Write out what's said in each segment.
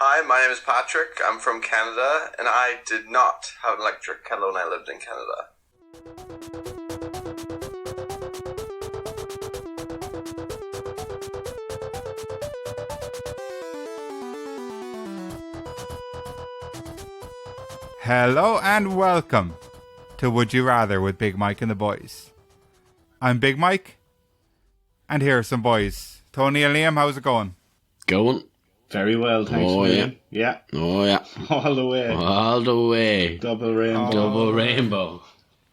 Hi, my name is Patrick. I'm from Canada, and I did not have an electric kettle when I lived in Canada. Hello and welcome to Would You Rather with Big Mike and the boys. I'm Big Mike, and here are some boys. Tony and Liam, how's it going? Going. Very well, thanks, man. Yeah. Oh, yeah. All the way. All the way. Double rainbow. Double rainbow.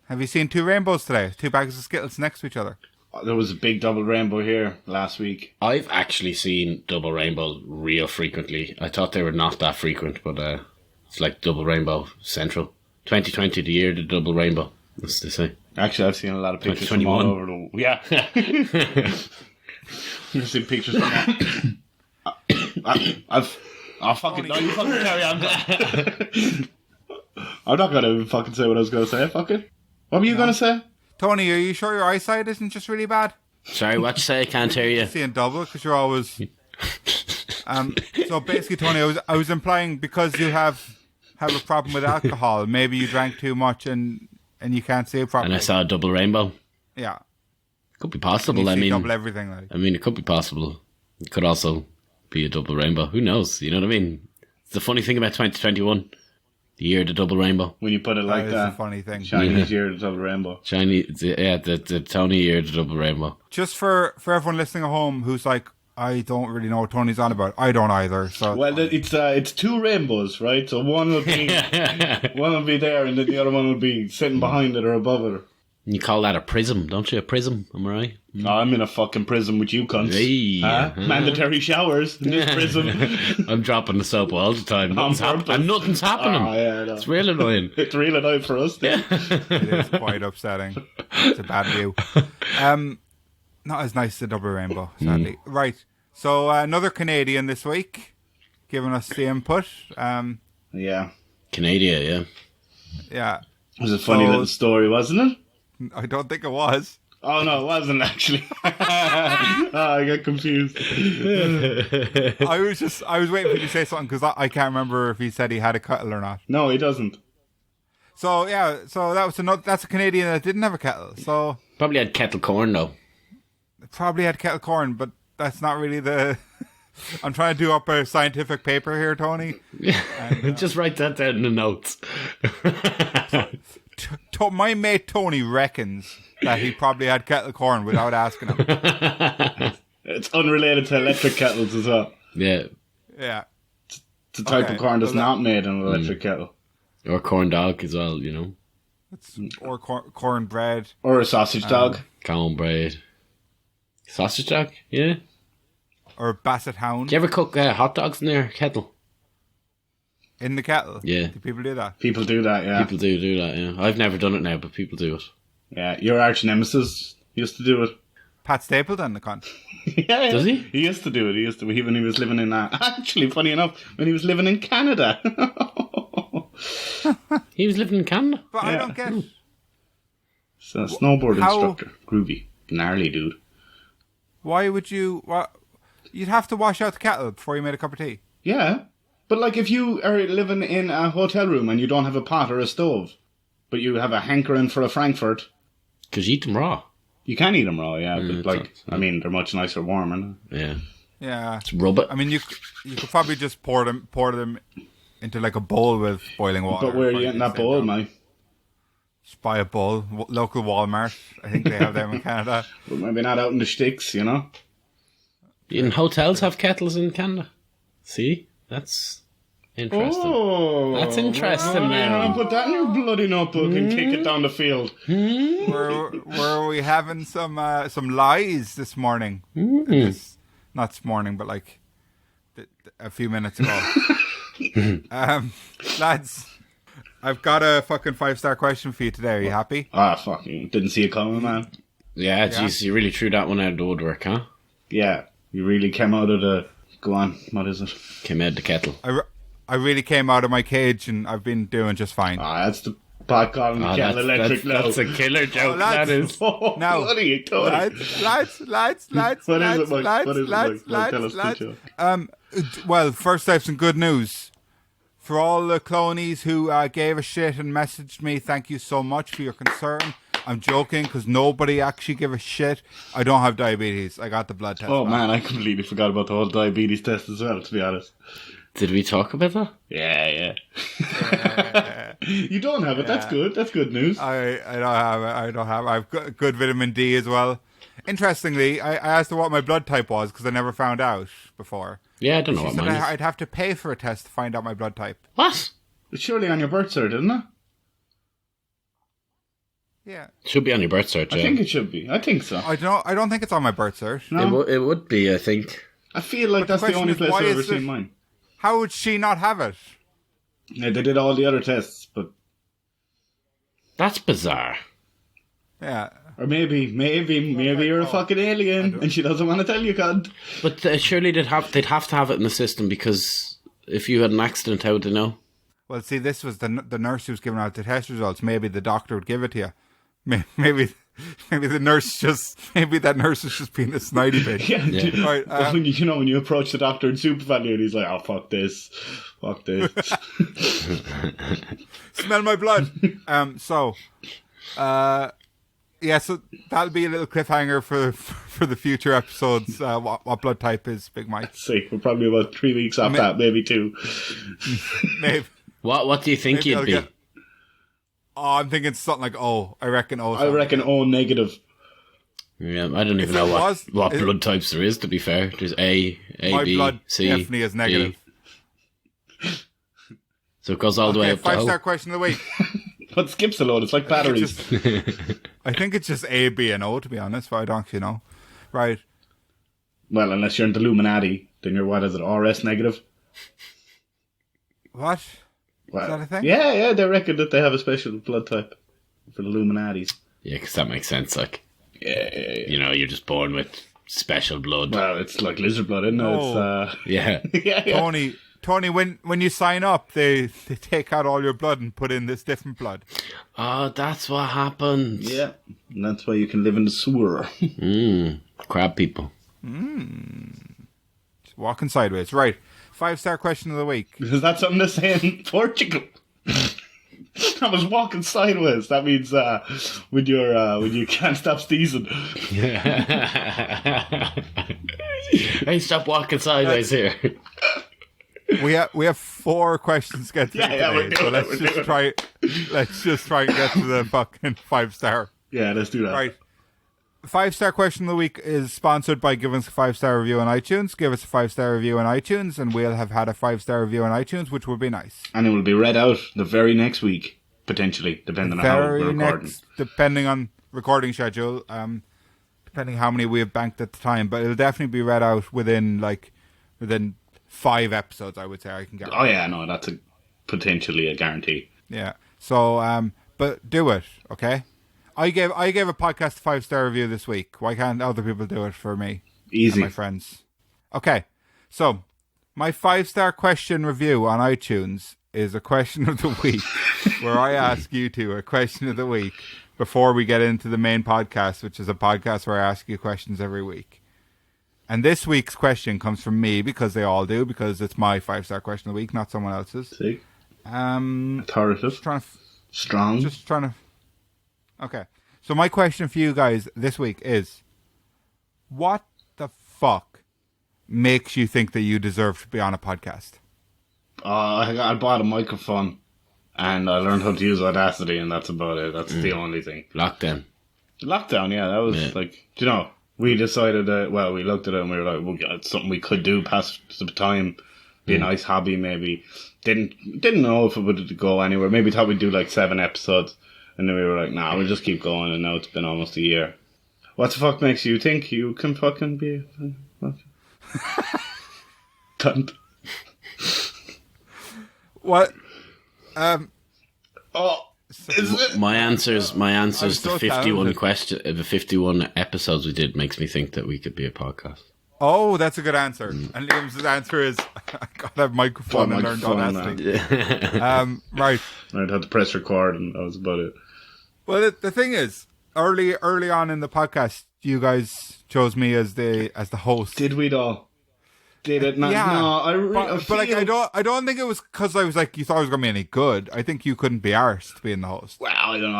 Have you seen two rainbows today? Two bags of Skittles next to each other. There was a big double rainbow here last week. I've actually seen double rainbow real frequently. I thought they were not that frequent, but it's like double rainbow central. 2020, the year of the double rainbow, as they say. Actually, I've seen a lot of pictures from all over the... Yeah. You've seen pictures from that. I'll fucking... No, you fucking carry on. I'm not going to fucking say what I was going to say. Fuck it. What were you going to say? Tony, are you sure your eyesight isn't just really bad? Sorry, what you say? I can't hear you. Seeing double, because you're always... So basically, Tony, I was implying because you have a problem with alcohol, maybe you drank too much and you can't see it properly. And I saw a double rainbow. Yeah. Could be possible. I mean, double everything. Like. I mean, it could be possible. It could also be a double rainbow. Who knows? You know what I mean? It's the funny thing about 2021. The year of the double rainbow. When you put it like that. That is a funny thing. Chinese year of the double rainbow. The Tony year of the double rainbow. Just for everyone listening at home who's like, I don't really know what Tony's on about. I don't either. So well, it's two rainbows, right? So one will be there, and then the other one will be sitting behind it or above it. You call that a prism, don't you? A prism, am I right? No, I'm in a fucking prison with you cunts. Hey. Mandatory showers in this prison. I'm dropping the soap all the time. And nothing's happening. Oh, yeah, no. It's real annoying. It's real annoying for us. Yeah. it is quite upsetting. It's a bad view. Not as nice as the double rainbow, sadly. Right. So another Canadian this week, giving us the input. Yeah. Canada, yeah. Yeah. It was a funny little story, wasn't it? I don't think it was. Oh, no, it wasn't actually. I got confused. I was waiting for you to say something because I can't remember if he said he had a kettle or not. No, he doesn't. So that's a Canadian that didn't have a kettle. So Probably had kettle corn though. Probably had kettle corn, but that's not really the... I'm trying to do up a scientific paper here, Tony. And, just write that down in the notes. My mate Tony reckons that he probably had kettle corn without asking him. It's unrelated to electric kettles as well. Yeah. Yeah. It's a type of corn that's not made in an electric kettle. Or corn dog as well, you know. Or corn bread. Or a sausage dog. Corn bread. Sausage dog, yeah. Or a basset hound. Do you ever cook hot dogs in their kettle? In the kettle? Yeah. Do people do that? People do that, yeah. People do that, yeah. I've never done it now, but people do it. Yeah, your arch nemesis used to do it. Pat Stapleton, the cunt. Yeah. Does he? He used to do it. When he was living in... actually, funny enough, when he was living in Canada. He was living in Canada? But Yeah. I don't get... So, snowboard instructor. Groovy. Gnarly, dude. Why would you... You'd have to wash out the kettle before you made a cup of tea. Yeah. But like if you are living in a hotel room and you don't have a pot or a stove, but you have a hankering for a Frankfurt... Because you eat them raw. You can eat them raw, yeah. But they're much nicer warm, aren't they? Yeah. Yeah. Just rub it. I mean, you could probably just pour them into like a bowl with boiling water. But where are you getting that bowl, mate? Just buy a bowl. Local Walmart. I think they have them in Canada. Well, maybe not out in the sticks, you know? In hotels have kettles in Canada. See? That's interesting. Oh, That's interesting You're now. going to put that in your bloody notebook and kick it down the field. Were we having some lies this morning? Not this morning, but like a few minutes ago. Lads, I've got a fucking 5-star question for you today. Are you happy? Ah, fucking didn't see it coming, man. Yeah, jeez, you really threw that one out of the woodwork, huh? Yeah, you really came out of the... Go on, what is it? Came out of the kettle. I really came out of my cage and I've been doing just fine. Ah, that's the pot calling the kettle electric now. That's a killer joke, lads. that is. Oh, Now, what are you doing? lads. What is it, Mike? What is it, Mike? Tell us the lads. joke. Well, first I have some good news. For all the clonies who gave a shit and messaged me, thank you so much for your concern. I'm joking because nobody actually gave a shit. I don't have diabetes. I got the blood test. Oh man, I completely forgot about the whole diabetes test as well, to be honest. Did we talk about that? Yeah. You don't have it, that's good. That's good news. I don't have it. I've got good vitamin D as well. Interestingly, I asked her what my blood type was because I never found out before. Yeah, I don't know She what said mine is. I'd have to pay for a test to find out my blood type. What? It's surely on your birth cert, isn't it? Yeah. Should be on your birth cert, I yeah. think it should be. I think so. I don't think it's on my birth cert. No? It would be, I think. I feel like But the that's the question only is, place why I've ever is it- seen mine. How would she not have it? Yeah, they did all the other tests, but... That's bizarre. Yeah. Or maybe you're a fucking alien and she doesn't want to tell you, God. But surely they'd have to have it in the system because if you had an accident, how would they know? Well, see, this was the nurse who was giving out the test results. Maybe the doctor would give it to you. Maybe that nurse is just being a snidey bitch. Yeah. Right, when you approach the doctor in Super Value and he's like, oh, fuck this. Smell my blood. So that'll be a little cliffhanger for the future episodes. What blood type is Big Mike? See, we're probably about 3 weeks off that, maybe 2. Maybe. What do you think Maybe you'd I'll be? I'm thinking something like O. I reckon O. I reckon O negative. Yeah, I don't even know what blood types there is, to be fair. There's A, My B, blood C, definitely is negative. D. So it goes all the way up to 5-star O. question of the week. But skips a load, it's like batteries. I think it's just A, B, and O, to be honest, but I don't actually know. Right. Well, unless you're in the Illuminati, then you're, what is it, RS negative? What? Well, that a thing? Yeah, they reckon that they have a special blood type for the Illuminatis. Yeah, because that makes sense. Like, Yeah. you're just born with special blood. Well, it's like lizard blood, isn't it? No. Yeah. Yeah. Tony, when you sign up, they take out all your blood and put in this different blood. Oh, that's what happens. Yeah. And that's why you can live in the sewer. Crab people. Just walking sideways. Right. 5-star question of the week. Is that something to say in Portugal? I was walking sideways. That means when you can't stop sneezing. Hey, stop walking sideways here. We have 4 questions to get through Yeah, we're today, doing so it, we're doing let's just try and get to the fucking 5-star. Yeah, let's do that. Right. 5-star question of the week is sponsored by Give Us a 5-star review on iTunes. Give us a 5-star review on iTunes, and we'll have had a 5-star review on iTunes, which would be nice. And it will be read out the very next week, potentially, depending on how we're recording. Depending on recording schedule, depending how many we have banked at the time, but it'll definitely be read out within 5 episodes, I would say. I can guarantee. Oh yeah, no, that's potentially a guarantee. Yeah. So, but do it, okay? I gave a podcast a 5-star review this week. Why can't other people do it for me? Easy. And my friends. Okay. So, my 5-star question review on iTunes is a question of the week where I ask you two a question of the week before we get into the main podcast, which is a podcast where I ask you questions every week. And this week's question comes from me because they all do, because it's my 5-star question of the week, not someone else's. See? Just Authoritative. trying to. Okay. So my question for you guys this week is, what the fuck makes you think that you deserve to be on a podcast? I bought a microphone and I learned how to use Audacity, and that's about it. That's the only thing. Lockdown. Lockdown, yeah, that was we decided that, we looked at it and we were like, well, it's something we could do, pass the time, be a nice hobby maybe. Didn't know if it would go anywhere. Maybe thought we'd do 7 episodes, and then we were like, nah, we'll just keep going, and now it's been almost a year. What the fuck makes you think you can fucking be a cunt? What? Is it? My answers so to 51 talented. the 51 episodes we did makes me think that we could be a podcast. Oh, that's a good answer. And Liam's answer is, I got a microphone and learned Audacity. Right. I'd have to press record, and that was about it. Well, the thing is, early on in the podcast, you guys chose me as the host. Did we though? Did it not? Yeah, No, but like I don't think it was because I was like you thought it was gonna be any good. I think you couldn't be arsed being the host. Well, I don't know.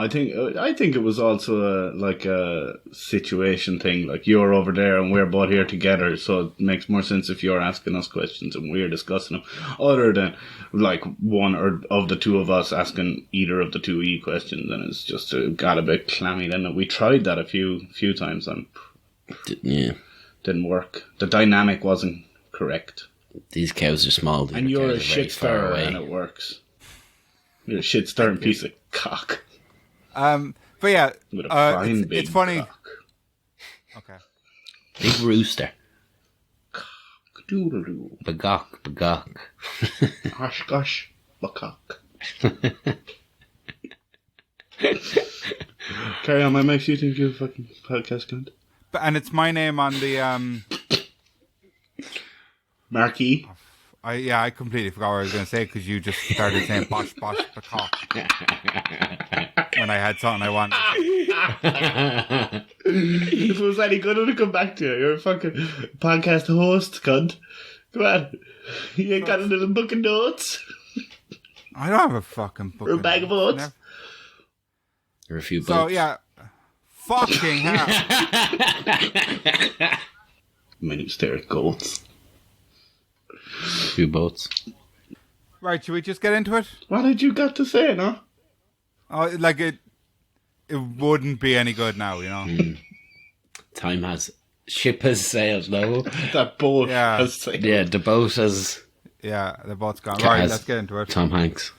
I think it was also a situation thing. Like you're over there and we're both here together, so it makes more sense if you're asking us questions and we're discussing them, other than like one or of the two of us asking either of the two questions, and it's just got a bit clammy. Then we tried that a few times and didn't work. The dynamic wasn't correct. These cows are small. And you're a shit stirrer and it works. You're a shit stirring piece of cock. But yeah, With a fine big it's funny. cock. Okay. Big rooster. Doodle-doo. Bagok. Gosh, cock. Carry on, my makes you think you're a fucking podcast cunt. And it's my name on the Marquee. I completely forgot what I was going to say because you just started saying bosh the cock when I had something I wanted. If it was any good, it would come back to you. You're a fucking podcast host, cunt. Come on. You ain't got a little book of notes? I don't have a fucking book. Or a bag of oats? Or a few So boats. yeah, fucking hell. Many stare at goats. A few boats. Right, should we just get into it? What had you got to say, no? Oh, like it wouldn't be any good now, you know. Ship has sailed, no? That boat Yeah. has sailed. Yeah, the boat has Yeah, the boat's gone. Right, let's get into it. Tom Hanks.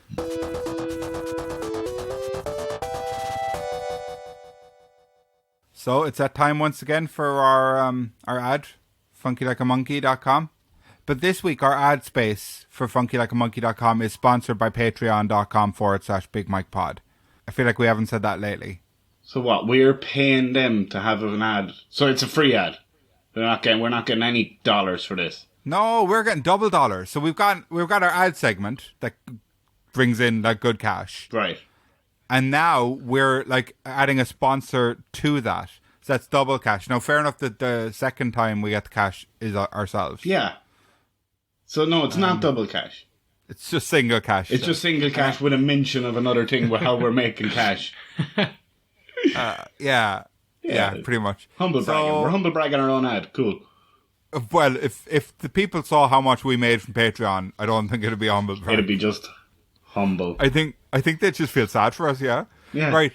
So it's that time once again for our ad, FunkyLikeAMonkey.com. But this week our ad space for FunkyLikeAMonkey.com is sponsored by Patreon.com/BigMikePod. I feel like we haven't said that lately. So what? We're paying them to have an ad. So it's a free ad. We're not getting any dollars for this. No, we're getting double dollars. So we've got our ad segment that brings in like good cash. Right. And now we're like adding a sponsor to that. So that's double cash. Now, fair enough that the second time we get the cash is ourselves. Yeah. So no, it's not double cash. It's just single cash. It's just single cash with a mention of another thing with how we're making cash. Yeah, pretty much. Humble bragging. We're humble bragging our own ad. Cool. Well, if the people saw how much we made from Patreon, I don't think it'd be humble. It'd be just humble. I think they'd just feel sad for us. Yeah. Yeah. Right.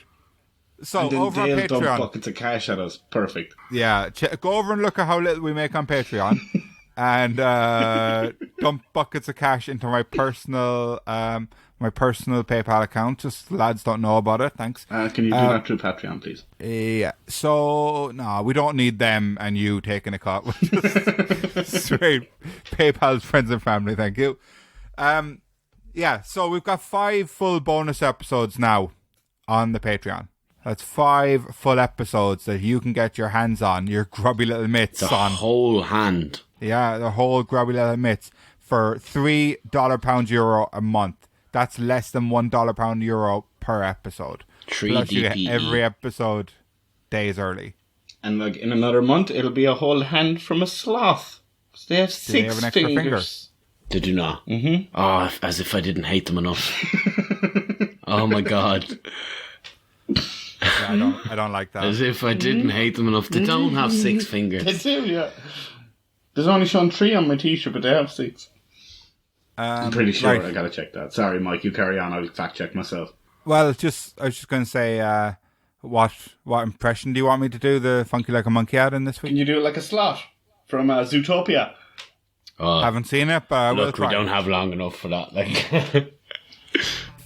So And then over on they'll dump Patreon, buckets of cash at us. Perfect. yeah, go over and look at how little we make on Patreon, and dump buckets of cash into my personal PayPal account. Just the lads don't know about it. Thanks. Can you do that through Patreon, please? Yeah. So no, we don't need them and you taking a cut. Straight PayPal's friends and family. Thank you. Yeah. So we've got 5 full bonus episodes now on the Patreon. That's 5 full episodes that you can get your hands on, your grubby little mitts The on. whole hand. Yeah, the whole grubby little mitts for $3 pound euro a month. That's less than $1 pound euro per episode. 3 Plus you get DPE. every episode days early. And like in another month, it'll be a whole hand from a sloth. So they have they 6 have an extra fingers. Did you not? Mm-hmm. Oh, as if I didn't hate them enough. Oh my god. Yeah, I don't like that. As if I didn't hate them enough. They don't have 6 They fingers. do, yeah. There's only shown 3 on my t-shirt, but they have 6. I'm pretty sure. Right. I gotta check that. Sorry, Mike. You carry on. I'll fact check myself. Well, I was just going to say, what impression do you want me to do the Funky Like a Monkey ad in this Can week? you do it like a sloth from Zootopia? Oh, Haven't seen it, but we'll look, try. we don't have long enough for that. Like,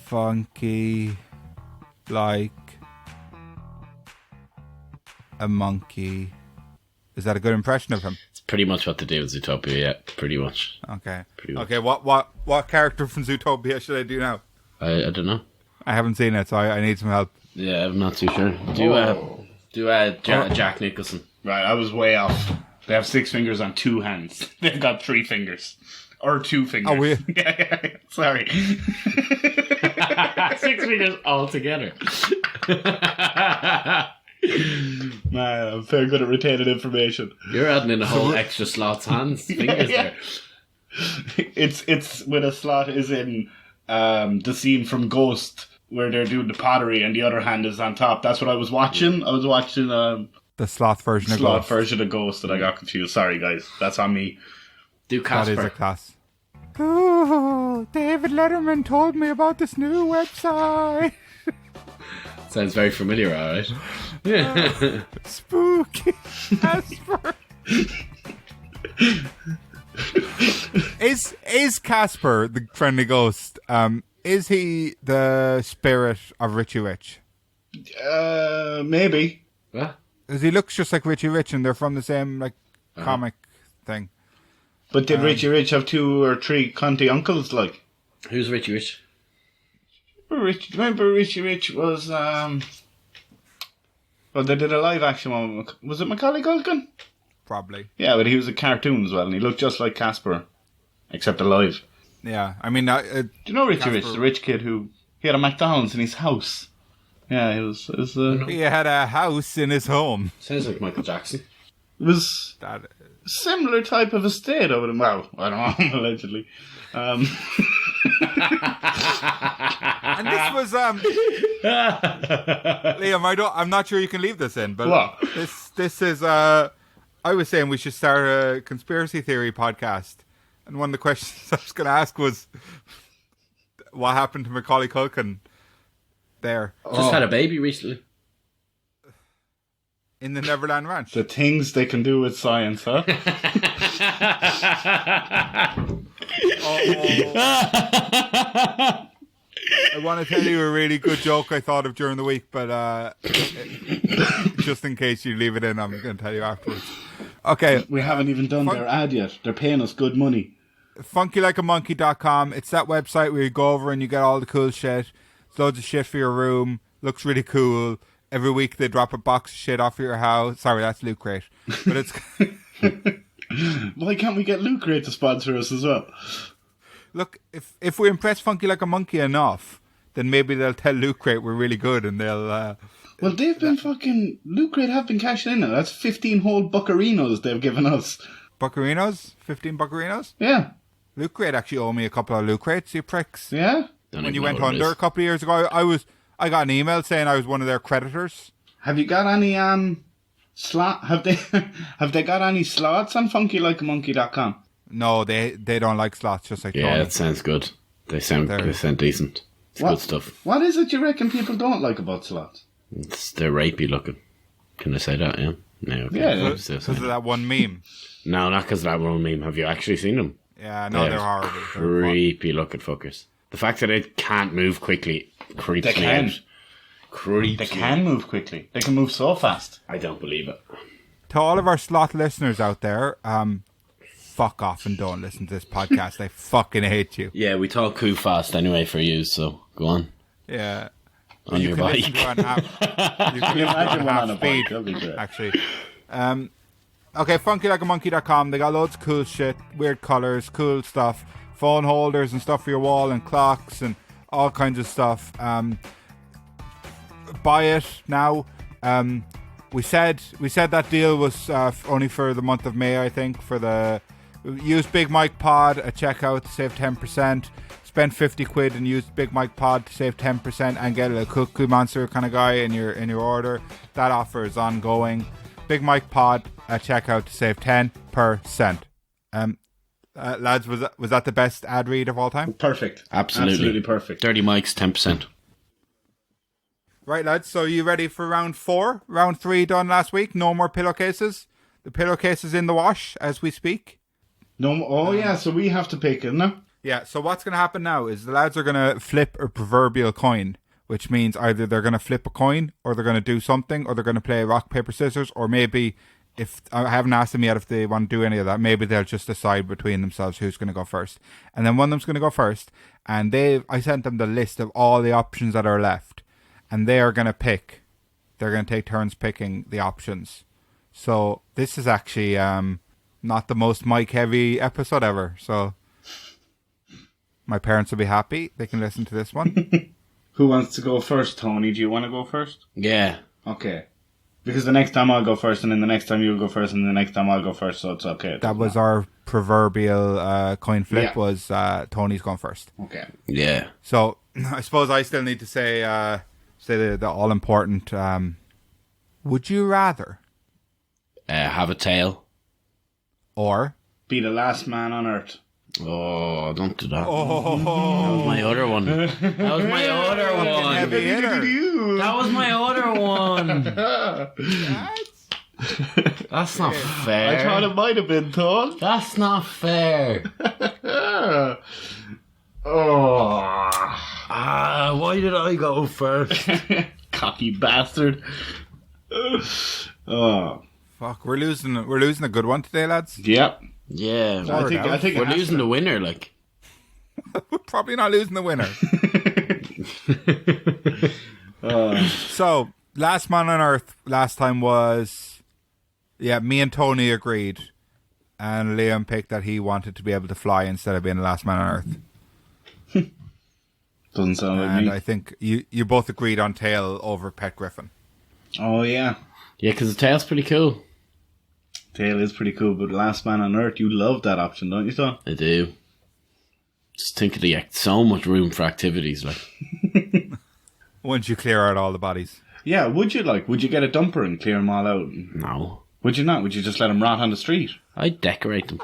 Funky like a monkey. Is that a good impression of him? it's pretty much what they do with Zootopia. Yeah, pretty much. Okay. Pretty much. Okay. What character from Zootopia should I do now? I don't know. I haven't seen it, so I need some help. Yeah, I'm not too sure. Do Jack Nicholson. Right, I was way off. They have 6 fingers on 2 hands. They've got 3 fingers. Or 2 fingers. Oh, we- Yeah, sorry. 6 fingers altogether. Man, I'm very good at retaining information. You're adding in a whole extra slot's hands fingers Yeah. there. It's when a slot is in the scene from Ghost where they're doing the pottery and the other hand is on top. That's what I was watching. I was watching The sloth version of slot Ghost. version of Ghost that I got confused. Sorry, guys. That's on me. Do That is a Casper. class. Oh, David Letterman told me about this new website. Sounds very familiar, alright. Yeah. Spooky Casper. Is Casper the friendly ghost? Is he the spirit of Richie Rich? Maybe. What? Because he looks just like Richie Rich, and they're from the same comic thing. But did Richie Rich have 2 or 3 cunty uncles? Like, Who's Richie Rich? remember Richie Rich was well, they did a live action one. Was it Macaulay Culkin? Probably. Yeah, but he was a cartoon as well, and he looked just like Casper, except alive. Yeah, I mean, Do you know Richie Rich, Casper- the rich kid who he had a McDonald's in his house? Yeah, it was he had a house in his home. Sounds like Michael Jackson. it was That similar type of estate over them. Well, I don't know, allegedly. and this was Liam. I'm not sure you can leave this in, but What? this is I was saying we should start a conspiracy theory podcast, and one of the questions I was going to ask was, what happened to Macaulay Culkin there Just had a baby recently. in the Neverland Ranch? The things they can do with science, huh? I want to tell you a really good joke I thought of during the week, but just in case you leave it in, I'm going to tell you afterwards. Okay, We haven't even done their ad yet. They're paying us good money. FunkyLikeAMonkey.com. It's that website where you go over and you get all the cool shit. It's loads of shit for your room. Looks really cool. Every week they drop a box of shit off your house. Sorry, that's Loot Crate. But it's Why can't we get Loot Crate to sponsor us as well? look, if we impress Funky Like a Monkey enough, then maybe they'll tell Loot Crate we're really good, and they'll. Well, they've been fucking... Loot Crate have been cashing in now. That's 15 whole buccarinos they've given us. Buccarinos? 15 Buccarinos? Yeah. Loot Crate actually owe me a couple of Loot Crates, you pricks. Yeah? Don't When even you know went what it under is. a couple of years ago, I got an email saying I was one of their creditors. Have you got any slot? Have they got any slots on FunkyLikeAMonkey.com? No, they don't like slots, just like Yeah, Tony. that sounds good. They sound decent. It's What? good stuff. What is it you reckon people don't like about slots? They're rapey looking. Can I say that? Yeah. No. Okay. Yeah, I'm still Because saying of it. that one meme. No, not because of that one meme. Have you actually seen them? Yeah, no, they're horrible. They're Creepy looking fuckers. The fact that they can't move quickly creeps They me can. out. Creeps They me can move quickly. They can move so fast. I don't believe it. To all of our slot listeners out there, fuck off and don't listen to this podcast. I fucking hate you. Yeah, we talk too fast anyway for you, so go on. Yeah. On You your can bike. listen to it on half, you can you listen to it imagine on one half on a speed, bike? That'd be great. actually. Okay, FunkyLikeAMonkey.com. They got loads of cool shit, weird colours, cool stuff, phone holders and stuff for your wall, and clocks and all kinds of stuff. Buy it now. We said that deal was only for the month of May, I think. For the use Big Mike Pod at checkout to save 10%. Spend 50 quid and use Big Mike Pod to save 10% and get a Cookie Monster kind of guy in your order. That offer is ongoing. Big Mike Pod at checkout to save 10%. Lads, was that the best ad read of all time? Perfect. Absolutely. Absolutely perfect. Dirty Mike's 10%. Right, lads, so you ready for round 4? Round 3 done last week. No more pillowcases. The pillowcase is in the wash as we speak. No. Oh yeah. So we have to pick it now. Yeah, so what's going to happen now is the lads are going to flip a proverbial coin, which means either they're going to flip a coin or they're going to do something or they're going to play rock, paper, scissors, or maybe, if I haven't asked them yet if they want to do any of that, maybe they'll just decide between themselves who's going to go first. And then one of them's going to go first, and I sent them the list of all the options that are left, and they are going to pick. They're going to take turns picking the options. So this is actually not the most mic-heavy episode ever, so my parents will be happy. They can listen to this one. Who wants to go first, Tony? Do you want to go first? Yeah. Okay. Because the next time I'll go first, and then the next time you'll go first, and the next time I'll go first, so it's okay. That was our proverbial coin flip. Yeah. Was Tony's going first. Okay. Yeah. So I suppose I still need to say the all important. Would you rather Have a tail. or Be the last man on Earth. Oh, don't do that. oh That was my other one. That was my other one. heavy hitter? That was my other one. That's not fair. I thought it might have been Thon. That's not fair. Oh. Why did I go first? Cocky bastard. Oh. Fuck, we're losing a good one today, lads. Yep. Yeah, I think we're it has losing to. the winner. Like, We're probably not losing the winner. So, last man on Earth last time was, me and Tony agreed, and Liam picked that he wanted to be able to fly instead of being the last man on Earth. Doesn't sound like And me. I think you both agreed on tail over pet griffin. Oh yeah. yeah, because the tail's pretty cool. Tail is pretty cool, but Last Man on Earth, you love that option, don't you, Thon? I do. Just think of so much room for activities. Like, Once you clear out all the bodies. Yeah, would you get a dumper and clear them all out? no, Would you not? Would you just let them rot on the street? I decorate them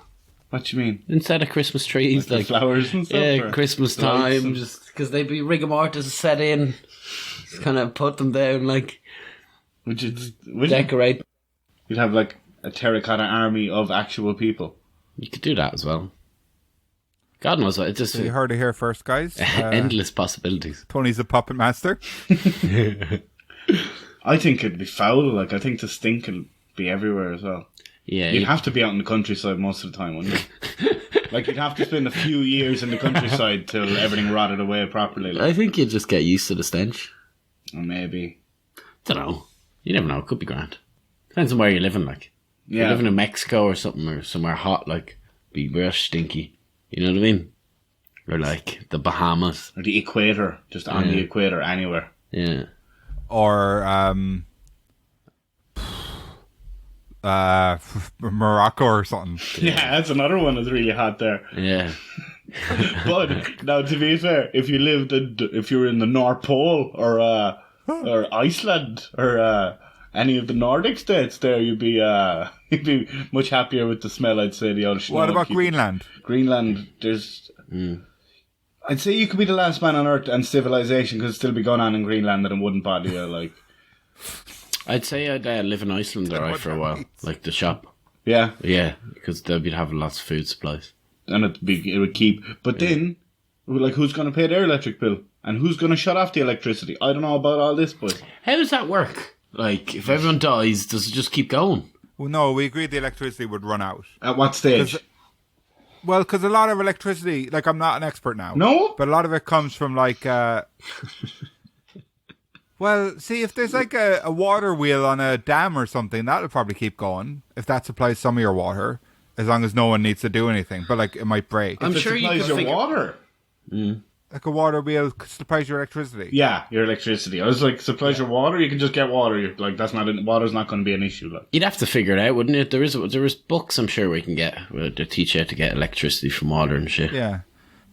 What do you mean? instead of Christmas trees. The Like, flowers and stuff? yeah, or Christmas lights time, and- just because they'd be rigor mortis set in. Just kind of put them down, like Would you? decorate. You'd have like a terracotta army of actual people. You could do that as well. God knows what. It's just So you heard it here first, guys. endless possibilities. Tony's a puppet master. I think it'd be foul. Like, I think the stink would be everywhere as well. Yeah, You'd have to be out in the countryside most of the time, wouldn't you? Like, you'd have to spend a few years in the countryside till everything rotted away properly. Like, I think you'd just get used to the stench. or maybe. Don't know. You never know. It could be grand. Depends on where you're living. Like, if Yeah. you're living in Mexico or something, or somewhere hot, like, be real stinky. You know what I mean? Or like the Bahamas. Or the equator, just on the equator, anywhere. Yeah. Or Morocco or something. Yeah, that's another one that's really hot there. Yeah. But now, to be fair, if you were in the North Pole or Iceland or any of the Nordic states, there you'd be much happier with the smell. I'd say the ocean. What about Greenland? Greenland, there's. I'd say you could be the last man on Earth, and civilization could still be going on in Greenland, and it wouldn't bother you. Like, I'd say I'd live in Iceland alright for a while. Like the shop. yeah, Yeah, because they'll be having lots of food supplies. and it would keep. But then, like, who's going to pay their electric bill, and who's going to shut off the electricity? I don't know about all this, but How does that work? Like, if everyone dies, does it just keep going? Well, no, we agreed the electricity would run out. at what stage? Well, because a lot of electricity, like I'm not an expert now. No? But a lot of it comes from like, well, see, if there's like a water wheel on a dam or something, that'll probably keep going if that supplies some of your water, as long as no one needs to do anything. But like, it might break. I'm If it sure you supplies could your figure... water. Like a water wheel supplies your electricity. Yeah, your electricity. I was like, supplies your water. You can just get water. You're like, water's not going to be an issue. Like, You'd have to figure it out, wouldn't it? There is books I'm sure we can get where they teach you how to get electricity from water and shit. Yeah.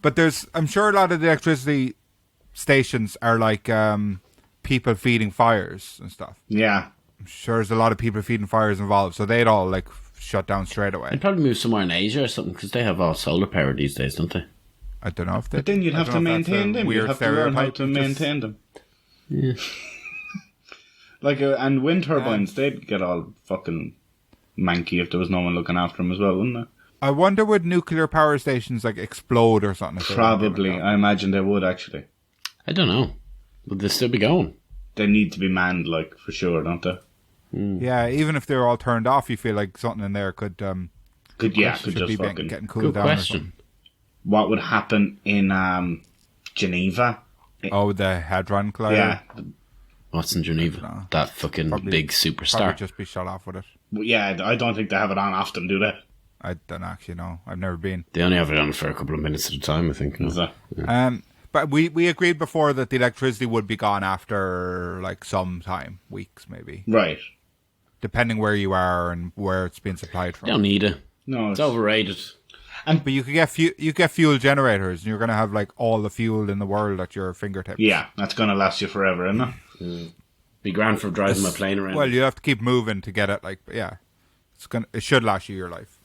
But I'm sure a lot of the electricity stations are like people feeding fires and stuff. yeah, I'm sure there's a lot of people feeding fires involved, so they'd all like shut down straight away. I'd probably move somewhere in Asia or something because they have all solar power these days, don't they? I don't know if they. but then you'd I have don't to know if that's a maintain them. You'd weird have to learn how stereotype, to just- maintain them. Yeah. Like, and wind turbines, they'd get all fucking manky if there was no one looking after them as well, wouldn't they? I wonder would nuclear power stations like explode or something? if they went Probably. down? I imagine they would, actually. I don't know. Would they still be going? They need to be manned, like, for sure, don't they? Yeah, even if they're all turned off, you feel like something in there could Could should just be fucking... getting cooled Good down. Or question. something. What would happen in Geneva? Oh, the Hadron Collider. Yeah. What's in Geneva? know. That fucking big Probably superstar. just be shut off with it. Yeah, I don't think they have it on often, do they? I don't actually know. I've never been. They only have it on for a couple of minutes at a time, I think. Is that? But we agreed before that the electricity would be gone after like some time, weeks maybe. Right. depending where you are and where it's being supplied from. You don't need it. No, It's overrated. But you could get fuel generators, and you're going to have like all the fuel in the world at your fingertips. Yeah, that's going to last you forever, isn't it? Be grand for driving my plane around. Well, you have to keep moving to get it. Like, yeah, it should last you your life.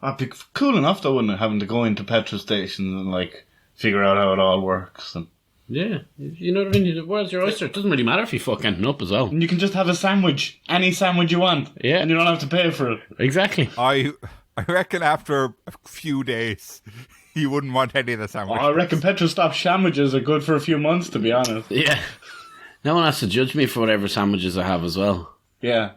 It'd be cool enough though, wouldn't it, having to go into petrol stations and like figure out how it all works. And Yeah, you know what I mean? The world's your oyster. It doesn't really matter if you fuck anything up as well. you can just have a sandwich, any sandwich you want. Yeah. And you don't have to pay for it. Exactly. I reckon after a few days, you wouldn't want any of the sandwiches. I reckon petrol stop sandwiches are good for a few months, to be honest. Yeah. No one has to judge me for whatever sandwiches I have as well. Yeah.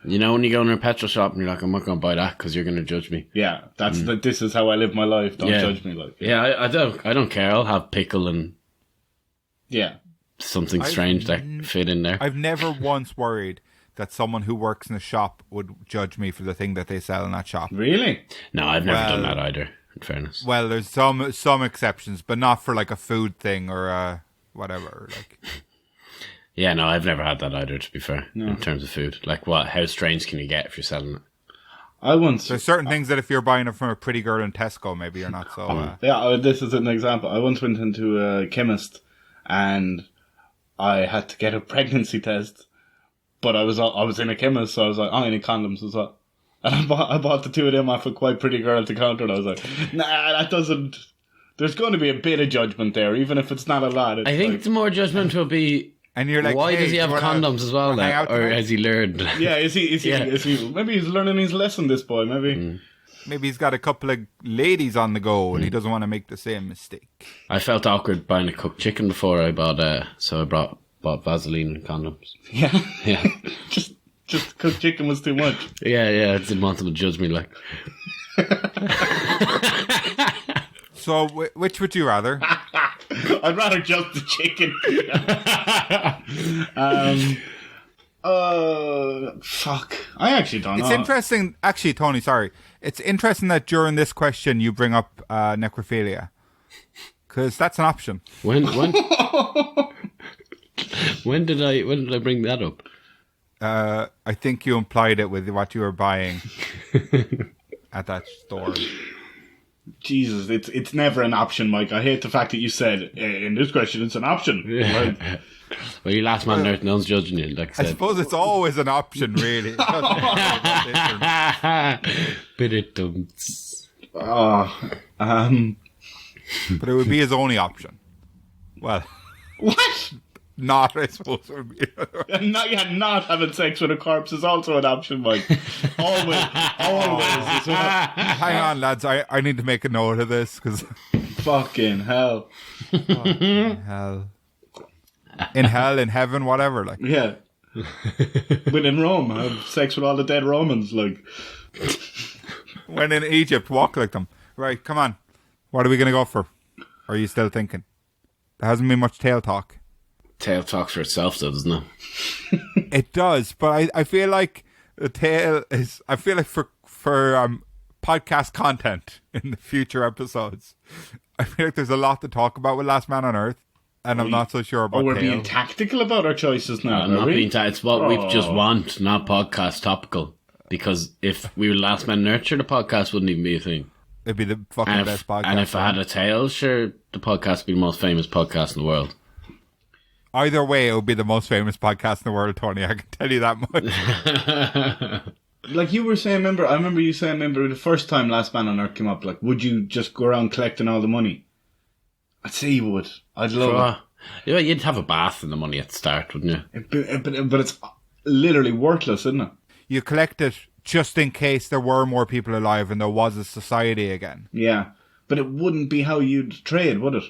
You know, when you go in a petrol shop and you're like, I'm not going to buy that because you're going to judge me. Yeah, that's this is how I live my life. Don't judge me, like. Yeah, I don't care. I'll have pickle and Yeah. something strange that fit in there. I've never once worried that someone who works in a shop would judge me for the thing that they sell in that shop. Really? No, I've never done that either, in fairness. Well, there's some exceptions, but not for like a food thing or whatever. Like, Yeah, no, I've never had that either, to be fair, in terms of food. Like, how strange can you get if you're selling it? I once. there's certain things that if you're buying it from a pretty girl in Tesco, maybe you're not so. This is an example. I once went into a chemist and I had to get a pregnancy test, but I was in a chemist, so I was like, I need condoms as well. And I bought the two of them off a quite pretty girl at the counter, and I was like, nah, that doesn't. There's going to be a bit of judgment there, even if it's not a lot. I think the more judgment will be, And you're like, why hey, does he have do you wanna condoms as well, hang like, out or tonight? has he learned? Yeah, is he? Yeah. Maybe he's learning his lesson. This boy, maybe. Maybe he's got a couple of ladies on the go, and he doesn't want to make the same mistake. I felt awkward buying a cooked chicken before I bought, so I bought Vaseline and condoms. Yeah, Yeah. just cooked chicken was too much. Yeah, I didn't want them to judge me, like. So, which would you rather? I'd rather just the chicken. Fuck. I actually don't know. It's interesting, actually, Tony. Sorry, it's interesting that during this question you bring up necrophilia, because that's an option. When when did I bring that up? I think you implied it with what you were buying at that store. Jesus, it's never an option, Mike. I hate the fact that you said in this question it's an option. Right? Well, you last man, no one's judging you, like I I said. suppose it's always an option, really. Bit of dumb. But it would be his only option. Well, What? not, I suppose. It would be. Not having sex with a corpse is also an option, Mike. Always. Is what- Hang on, lads. I need to make a note of this, because Fucking hell. hell. In hell, in heaven, whatever. Like, Yeah. When in Rome, have sex with all the dead Romans, like. when in Egypt, walk like them. Right, come on. What are we going to go for? Are you still thinking? There hasn't been much tail talk. Tail talks for itself, though, doesn't it? It does, but I feel like the tail is. I feel like for podcast content in the future episodes, I feel like there's a lot to talk about with Last Man on Earth, and I'm not so sure about Oh, we're tail. being tactical about our choices now. Not are we? being it's what we just want, not podcast topical. Because if we were Last Man Nurture, the podcast wouldn't even be a thing. It'd be the fucking And best if, podcast. and if I had a tail, sure, the podcast would be the most famous podcast in the world. Either way, it would be the most famous podcast in the world, Tony. I can tell you that much. Like you were saying, I remember you saying, the first time Last Man on Earth came up, like, would you just go around collecting all the money? I'd say you would. I'd love Yeah, you'd have a bath in the money at the start, wouldn't you? it. But it's literally worthless, isn't it? You collect it just in case there were more people alive and there was a society again. Yeah. But it wouldn't be how you'd trade, would it?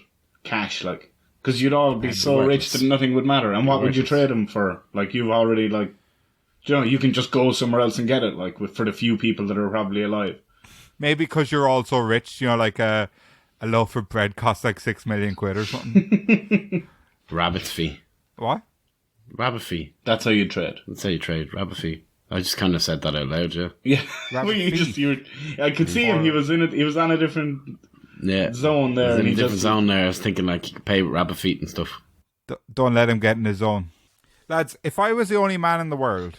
Cash, like. Because you'd all be so rich that nothing would matter. And what would you trade them for? Like, you've already, like... You know, you can just go somewhere else and get it, like, for the few people that are probably alive. Maybe because you're all so rich, you know, like a loaf of bread costs like 6 million quid or something. Rabbit's fee. What? Rabbit fee. That's how you trade. That's how you trade. Rabbit fee. I just kind of said that out loud, yeah. Yeah. Rabbit I could see him. He was in it. He was on a different Yeah. zone there. There's And a he different just, zone there. I was thinking, like, you could pay with rabbit feet and stuff. Don't let him get in his zone. Lads, if I was the only man in the world,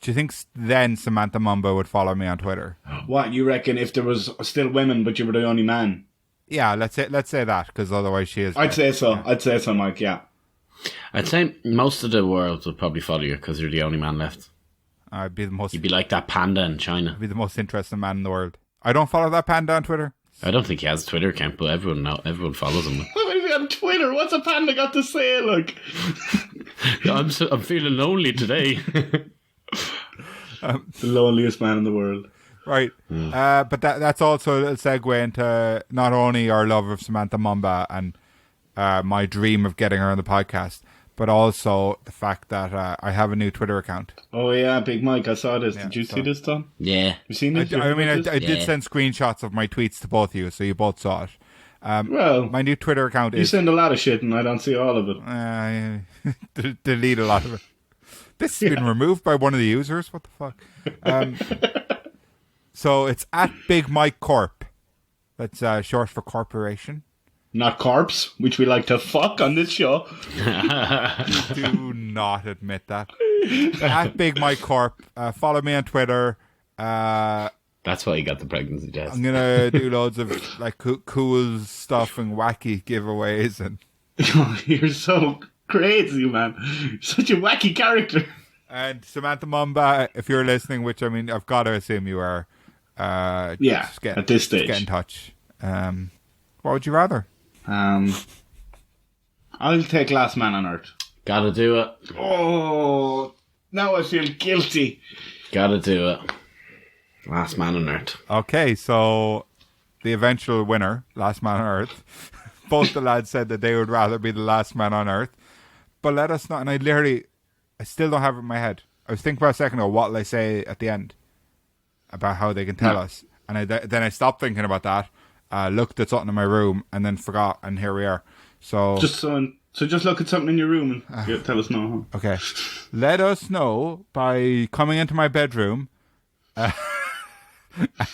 Do you think then Samantha Mumba would follow me on Twitter? What, you reckon if there was still women but you were the only man? Yeah, let's say that, because otherwise she is. I'd say so. I'd say so, Mike, yeah. I'd say most of the world would probably follow you because you're the only man left. I'd be the most. You'd be like that panda in China. I'd be the most interesting man in the world. I don't follow that panda on Twitter. I don't think he has a Twitter account, but everyone follows him. What if he on Twitter? What's a panda got to say? Like, I'm feeling lonely today. the loneliest man in the world. Right. But that's also a little segue into not only our love of Samantha Mumba and my dream of getting her on the podcast, but also the fact that I have a new Twitter account. Oh yeah, Big Mike, I saw this. Yeah, Did you see this, Tom? Yeah. You seen it? I did send screenshots of my tweets to both of you, so you both saw it. Well, My new Twitter account you is... send a lot of shit and I don't see all of it. delete a lot of it. This has been removed by one of the users. What the fuck? So it's at Big Mike Corp. That's short for corporation. Not corpse, which we like to fuck on this show. Do not admit that. At Big Mike Corp. Follow me on Twitter. That's why he got the pregnancy test. I'm gonna do loads of like cool stuff and wacky giveaways and. You're so crazy, man. You're such a wacky character. And Samantha Mumba, if you're listening, which I mean, I've got to assume you are. Yeah, at just this stage. get in touch. What would you rather? I'll take Last Man on Earth. Gotta do it. Oh, now I feel guilty. Gotta do it. Last man on earth. Okay, so the eventual winner, Last Man on Earth. Both the lads said that they would rather be the last man on Earth. But let us know. And I still don't have it in my head. I was thinking for a second ago, what will I say at the end about how they can tell us? And then I stopped thinking about that. Looked at something in my room and then forgot, and here we are. So just look at something in your room and tell us no. Okay, let us know by coming into my bedroom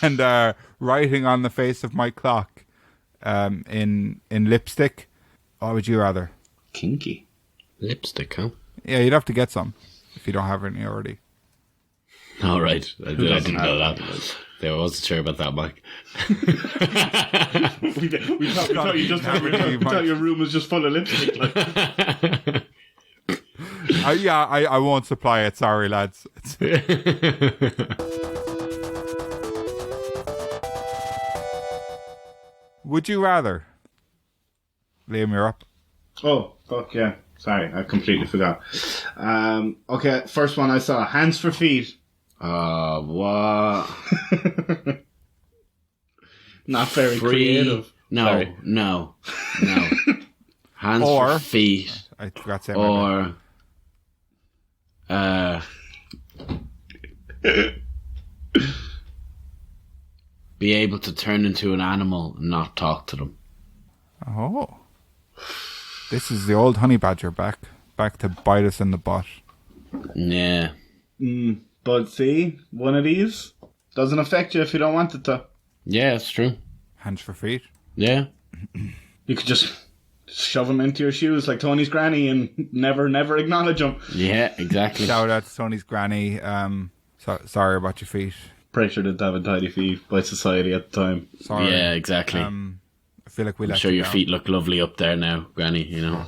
and writing on the face of my clock in lipstick. What would you rather? Kinky Lipstick, huh? Yeah, you'd have to get some if you don't have any already. All right, I didn't know that. I wasn't sure about that, Mike. we thought your room was just full of lipstick. Like. I won't supply it. Sorry, lads. Would you rather? Liam, you're up. Oh, fuck yeah. Sorry, I completely forgot. Okay, first one I saw. Hands for feet. What? Not very Free. creative. No, Sorry. no. Hands Or- for feet. I forgot to say my Or be able to turn into an animal and not talk to them. Oh. This is the old honey badger back to bite us in the butt. Yeah. But see, one of these doesn't affect you if you don't want it to. Yeah, it's true. Hands for feet. Yeah. You could just shove them into your shoes like Tony's granny and never acknowledge them. Yeah, exactly. Shout out to Tony's granny. Sorry about your feet. Pretty sure didn't have a tidy feet by society at the time. Sorry. Yeah, exactly. I feel like we I'm let sure you your down. feet look lovely up there now, Granny, you know.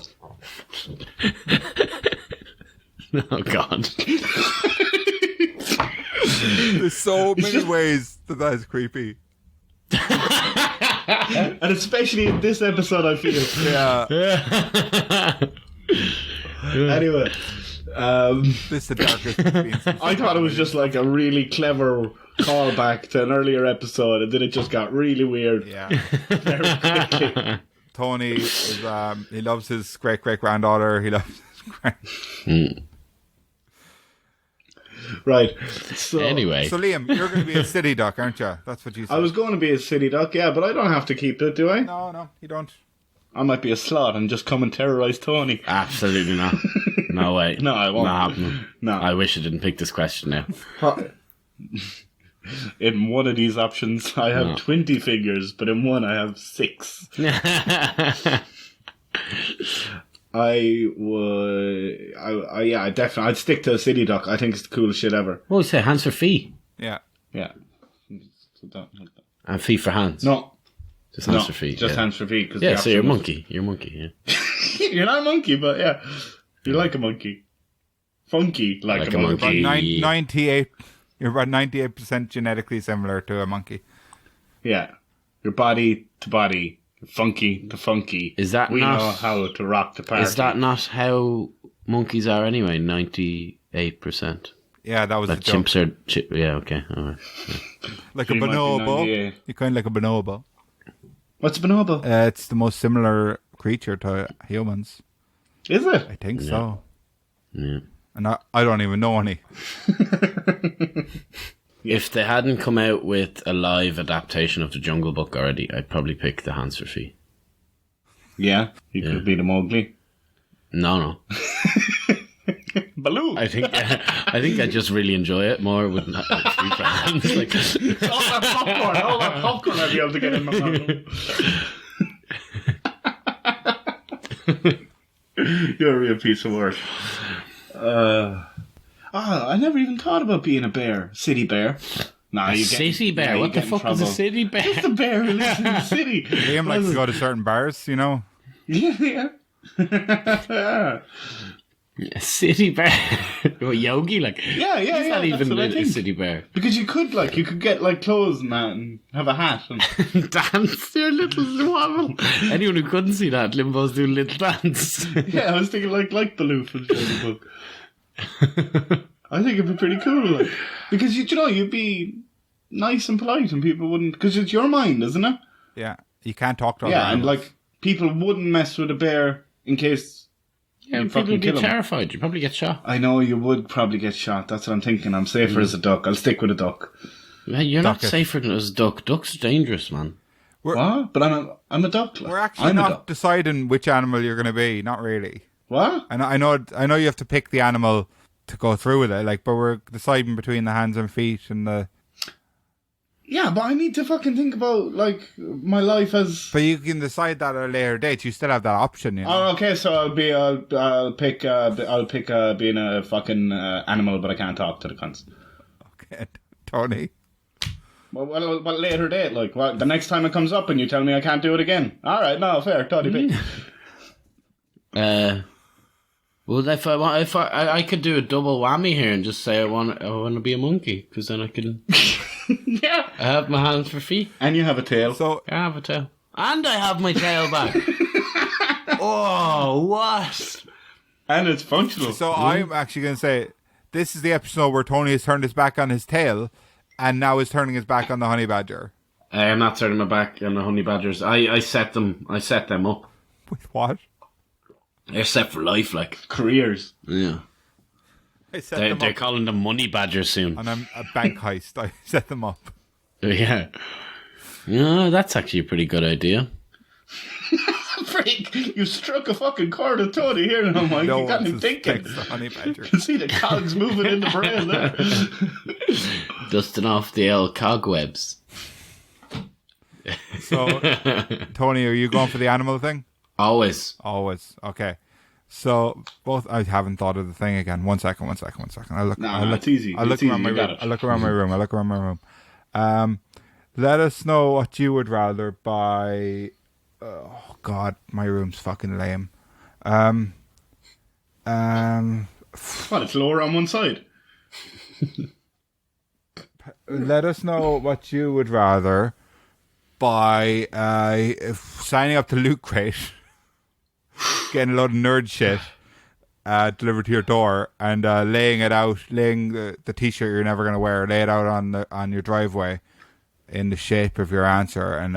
Oh, God. There's so many ways that is creepy. And especially in this episode, I feel. Yeah. Anyway, This is the darkest experience. I thought it was just like a really clever callback to an earlier episode, and then it just got really weird. Yeah. Very quickly. Tony is he loves his great granddaughter. He loves his Right. So Anyway. So Liam, you're going to be a city duck, aren't you? That's what you said. I was going to be a city duck, yeah, but I don't have to keep it, do I? No, you don't. I might be a sloth and just come and terrorize Tony. Absolutely not. No way. No, I won't. Not happening. No. I wish I didn't pick this question now. In one of these options, I have 20 figures, but in one, I have 6. I would. Yeah, definitely. I'd stick to a city duck. I think it's the coolest shit ever. What would you say? Hands for feet? Yeah. Yeah. And feet for hands? No. Just hands for feet. Just yeah. hands for feet. Cause Yeah, so you're a monkey. You're a monkey, yeah. You're not a monkey, but yeah. You're like a monkey. Funky like a monkey. About 98. You're about 98% genetically similar to a monkey. Yeah. Your body to body. Funky to funky. Is that we not... know how to rock the party. Is that not how monkeys are anyway? 98%. Yeah, that was Like the joke. chimps are... yeah, okay. All right. Yeah. Like a She might be bonobo. 98. You're kind of like a bonobo. What's a bonobo? It's the most similar creature to humans. Is it? I think so. Yeah. And I don't even know any. If they hadn't come out with a live adaptation of the Jungle Book already, I'd probably pick the Hands for Feet. Yeah. You Yeah. could be the Mowgli. No. Baloo. I think I just really enjoy it more with feet for hands. Like, All that popcorn I'd be able to get in my mouth. You're a real piece of work. I never even thought about being a bear. City bear. Nah, a city bear? What the fuck is a city bear? Just a bear who lives in the city. Liam likes to go to certain bars, you know. Yeah. A city bear? What, Yogi? Like, Yeah, he's not that's even what I a think. city bear. Because you could get like clothes and that and have a hat. And... Dance your little wobble. Anyone who couldn't see that, Limbo's doing little dance. Yeah, I was thinking like Baloo from the Jungle Book. I think it'd be pretty cool, like, because you know you'd be nice and polite, and people wouldn't, because it's your mind, isn't it? Yeah. You can't talk to other Yeah, and animals. like people wouldn't mess with a bear in case. Yeah, you people fucking would be kill 'em. terrified. You'd probably get shot. I know you would probably get shot. That's what I'm thinking. I'm safer as a duck. I'll stick with a duck. Man, you're not Duck it. safer than a duck. Ducks are dangerous, man. What? But I'm a duck. Like. We're actually I'm a not duck. deciding which animal you're going to be. Not really. What? And I know you have to pick the animal to go through with it. Like, but we're deciding between the hands and feet and the. Yeah, but I need to fucking think about like my life as. But you can decide that at a later date. You still have that option, you know. Oh, okay. So I'll pick being a fucking animal, but I can't talk to the cunts. Okay, Tony. Well, what later date? Like, what, the next time it comes up and you tell me I can't do it again? All right, no, fair. Tony pick. Well, if I could do a double whammy here and just say I want to be a monkey, because then I can. Yeah. I have my hands for feet. And you have a tail. So I have a tail, and I have my tail back. Oh, what? And it's functional. I'm actually going to say this is the episode where Tony has turned his back on his tail, and now is turning his back on the honey badger. I am not turning my back on the honey badgers. I set them up. With what? They're set for life, like. Careers. Yeah. I set them They're up calling them money badgers soon. on a bank heist. I set them up. Yeah. Yeah, that's actually a pretty good idea. Freak, you struck a fucking chord with Tony here now, Mike. No You got one him thinking. suspects the honey badger. You can see the cogs moving in the brain there. Dusting off the old cobwebs. So, Tony, are you going for the animal thing? Always. Always. Okay. So both. I haven't thought of the thing again. One second. I'll look. Nah, I'll look, it's easy. I'll look It's easy. around my You got room. it. I'll look around my room. Let us know what you would rather buy. Oh God, my room's fucking lame. What, it's lower on one side? Let us know what you would rather buy. Signing up to Loot Crate, getting a load of nerd shit delivered to your door, and laying the t-shirt you're never going to wear, lay it out on your driveway in the shape of your answer, and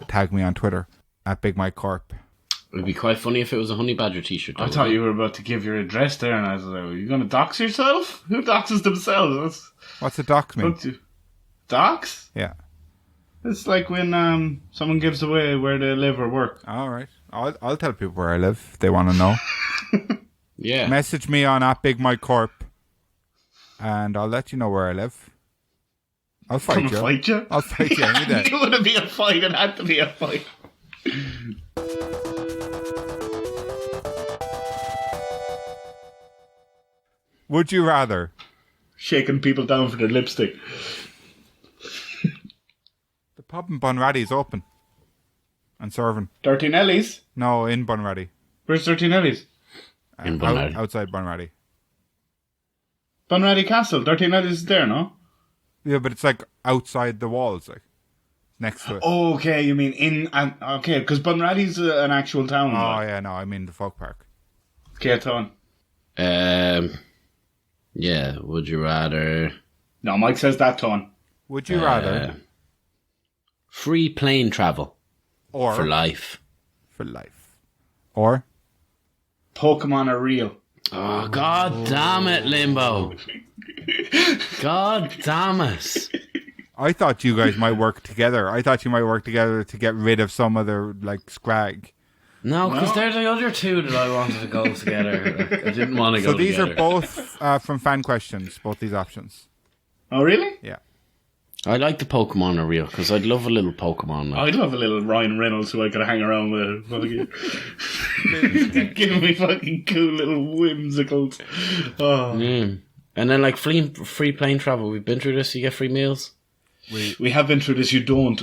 tag me on Twitter at Big Mike Corp. It would be quite funny if it was a honey badger t-shirt. I thought you were about to give your address there, and I was like, are you going to dox yourself? Who doxes themselves? What's a dox mean? Dox? Yeah. It's like when someone gives away where they live or work. All right. I'll tell people where I live if they want to know. Yeah. Message me on at Big Mike Corp, and I'll let you know where I live. I'll fight Come you. fight you? I'll fight you any day. It wouldn't be a fight, it had to be a fight. Would you rather Shaking people down for their lipstick. the pub in Bunratty's open and serving? Dirty Nellies? No, in Bunratty. Where's Dirty Nellies? In Bunratty. Outside Bunratty. Bunratty Castle. Dirty Nellies is there, no? Yeah, but it's like outside the walls, like next to it. Oh, okay, you mean in... okay, because Bunratty's an actual town. Oh, yeah, no, I mean the folk park. Okay, Ton. Yeah, would you rather... No, Mike says that, Ton. Would you rather free plane travel or for life? For life. Or Pokemon are real. Oh, god damn it, Limbo. God damn it. I thought you guys might work together. I thought you might work together to get rid of some other like scrag. No, because they're the other two that I wanted to go together. Like, I didn't want to go So these together. are both from fan questions, both these options. Oh, really? Yeah. I like the Pokemon are real, because I'd love a little Pokemon. Like. I'd love a little Ryan Reynolds who I could hang around with. Fucking giving me fucking cool little whimsicals. Oh. Yeah. And then like free plane travel. We've been through this. You get free meals. We have been through this, you don't.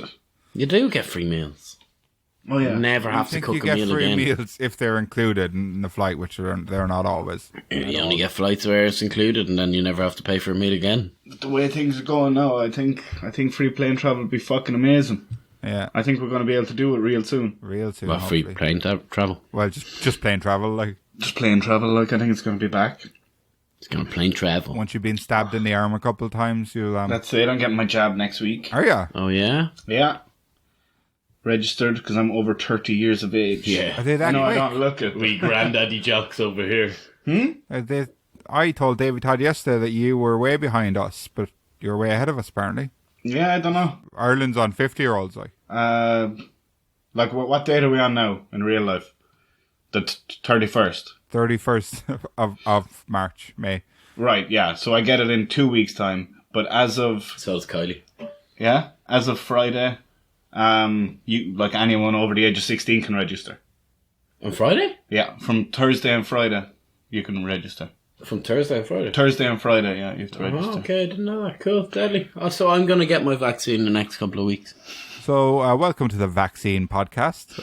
You do get free meals. Oh, yeah. You never I have to think cook you a get meal free again. meals if they're included in the flight, which they're not always. You only get flights where it's included, and then you never have to pay for a meal again. The way things are going now, I think free plane travel would be fucking amazing. Yeah. I think we're going to be able to do it real soon. Real soon. Well, free hopefully. plane travel. Well, just plane travel. Like Just plane travel, like, I think it's going to be back. It's going to plane travel. once you've been stabbed in the arm a couple of times, you'll. That's it, I'm getting my jab next week. Are ya? Oh, yeah? Yeah. Registered because I'm over 30 years of age. Are they that I know I quick? don't look it. We granddaddy jocks over here. I told David Todd yesterday that you were way behind us, but you're way ahead of us apparently. Yeah, I don't know. Ireland's on 50-year-olds, like. Like, what date are we on now in real life? The 31st. 31st of March, May. Right, yeah. So I get it in 2 weeks' time. But as of Kylie. Friday, you like anyone over the age of 16 can register. On Friday? Yeah, from Thursday and Friday, you can register. From Thursday and Friday? Thursday and Friday, yeah, you have to Oh, register. okay, I didn't know that. Cool, deadly. So I'm going to get my vaccine in the next couple of weeks. So, welcome to the Vaccine Podcast.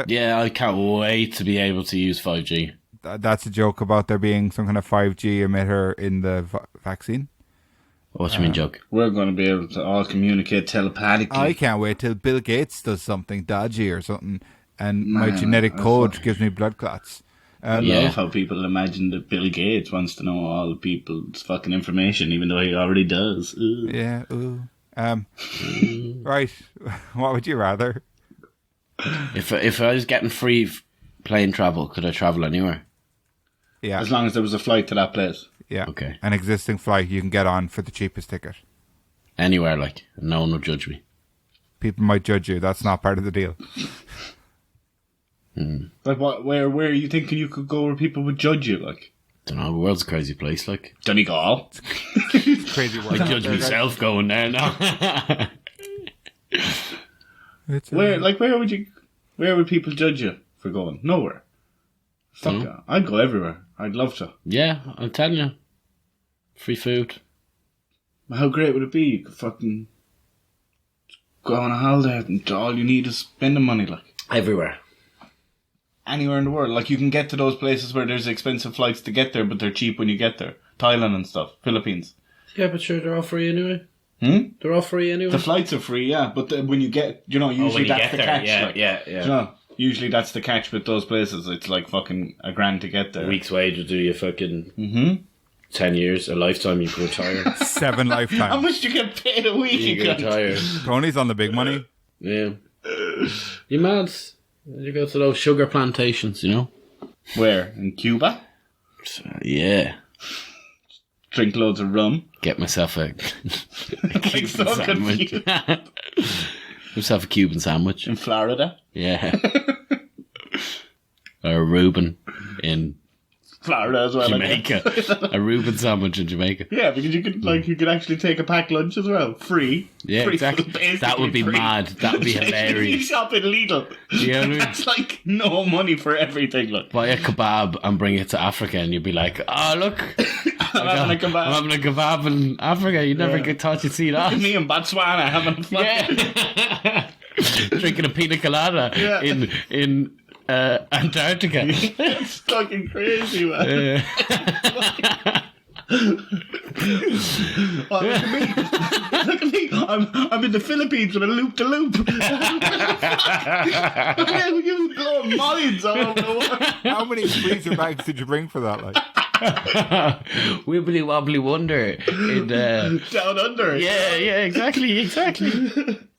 Yeah, I can't wait to be able to use 5G. That's a joke about there being some kind of 5G emitter in the vaccine. What do you mean, joke? We're going to be able to all communicate telepathically. I can't wait till Bill Gates does something dodgy or something, and my Man, genetic that's code fucking- gives me blood clots. I Yeah. love how people imagine that Bill Gates wants to know all people's fucking information, even though he already does. Ugh. Yeah. Ooh. Right. What would you rather? If I was getting free plane travel, could I travel anywhere? Yeah. As long as there was a flight to that place. Yeah. Okay. An existing flight you can get on for the cheapest ticket. Anywhere, like. No one would judge me. People might judge you. That's not part of the deal. Like, where are you thinking you could go where people would judge you? Like, Don't know, the world's a crazy place, like. Donegal? Crazy world. I judge myself going there now. Where would people judge you for going? Nowhere. Fuck it. I'd go everywhere. I'd love to. Yeah, I'm telling you. Free food. How great would it be? You could fucking go on a holiday and all you need is spending money, like. Everywhere. Anywhere in the world. Like, you can get to those places where there's expensive flights to get there, but they're cheap when you get there. Thailand and stuff. Philippines. Yeah, but sure, they're all free anyway. They're all free anyway. The flights are free, yeah, but when you get, usually that's the catch. Like, yeah. Usually that's the catch with those places. It's like fucking $1,000 to get there. A week's wage will do you fucking 10 years, a lifetime, you can retire. 7 How lifetimes. much do you get paid a week? You can retire. Tony's on the big money. Yeah. You mad? You go to those sugar plantations, you know? Where? In Cuba? Yeah. Drink loads of rum. Get myself a Cuban so sandwich. confused. Myself a Cuban sandwich. In Florida? Yeah. Or a Reuben in Florida as well. Jamaica. A Reuben sandwich in Jamaica. Yeah, because you could actually take a packed lunch as well, free. Yeah, free, exactly. That would be free. mad. That would be You hilarious. shop in Lidl. Yeah, I mean, That's like no money for everything. Look, buy a kebab and bring it to Africa, and you'd be like, "Oh, look, I'm having a kebab. I'm having a kebab in Africa. You never thought you'd see that." Me in Botswana having fun. Yeah. Drinking a pina colada Yeah. in Antarctica. It's fucking crazy, man. Oh, look at me! Look at me! I'm in the Philippines with a loop to loop. Look at you blowing minds all over the world. How many freezer bags did you bring for that? Like, Wibbly wobbly wonder in Down under. yeah, exactly.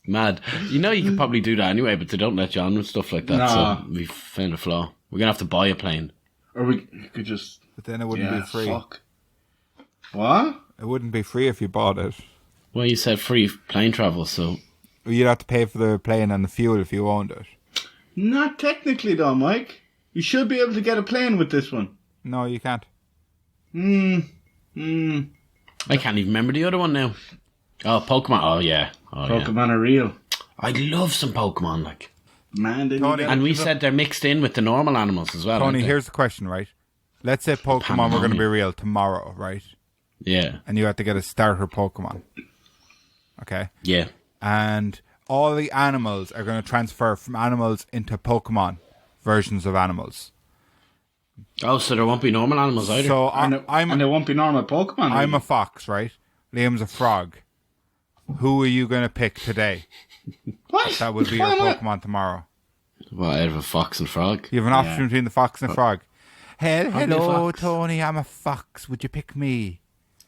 Mad. You know you could probably do that anyway, but they don't let you on with stuff like that. Nah. So we found a flaw. We're gonna have to buy a plane. Or we could just. but then it wouldn't be free. Fuck. What? It wouldn't be free if you bought it. Well, you said free plane travel, so You'd have to pay for the plane and the fuel if you owned it. Not technically, though, Mike. You should be able to get a plane with this one. No, you can't. I can't even remember the other one now. Oh, Pokemon. Oh yeah. Pokemon are real. I'd love some Pokemon, like. Man, didn't Tony, you And we said they're mixed in with the normal animals as well. Tony, aren't they? here's the question, right? Let's say Pokemon were going to be real tomorrow, right? Yeah. And you had to get a starter Pokemon. Okay? Yeah. And all the animals are going to transfer from animals into Pokemon versions of animals. Oh, so there won't be normal animals either. So and there won't be normal Pokemon. I'm a fox, right? Liam's a frog. Who are you going to pick today? What? That would be your Pokemon tomorrow. What, out of a fox and frog? You have an option between the fox and the frog. Hey, I'll be a hello, fox. Tony. I'm a fox. Would you pick me?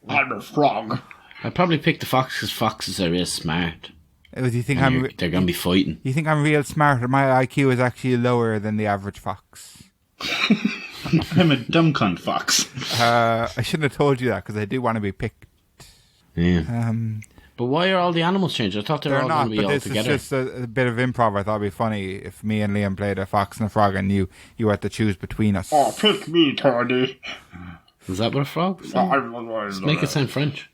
I'm a frog. I'd probably pick the fox because foxes are real smart. Do you think And I'm? they're going to be fighting. You think I'm real smart? Or my IQ is actually lower than the average fox. I'm a dumb cunt fox. I shouldn't have told you that because I do want to be picked. Yeah. But why are all the animals changed? I thought they were They're all not, going to be but all this together. is just a bit of improv. I thought it'd be funny if me and Liam played a fox and a frog, and you had to choose between us. Oh, pick me, Tony. Is that what a frog sounds? Make it sound French.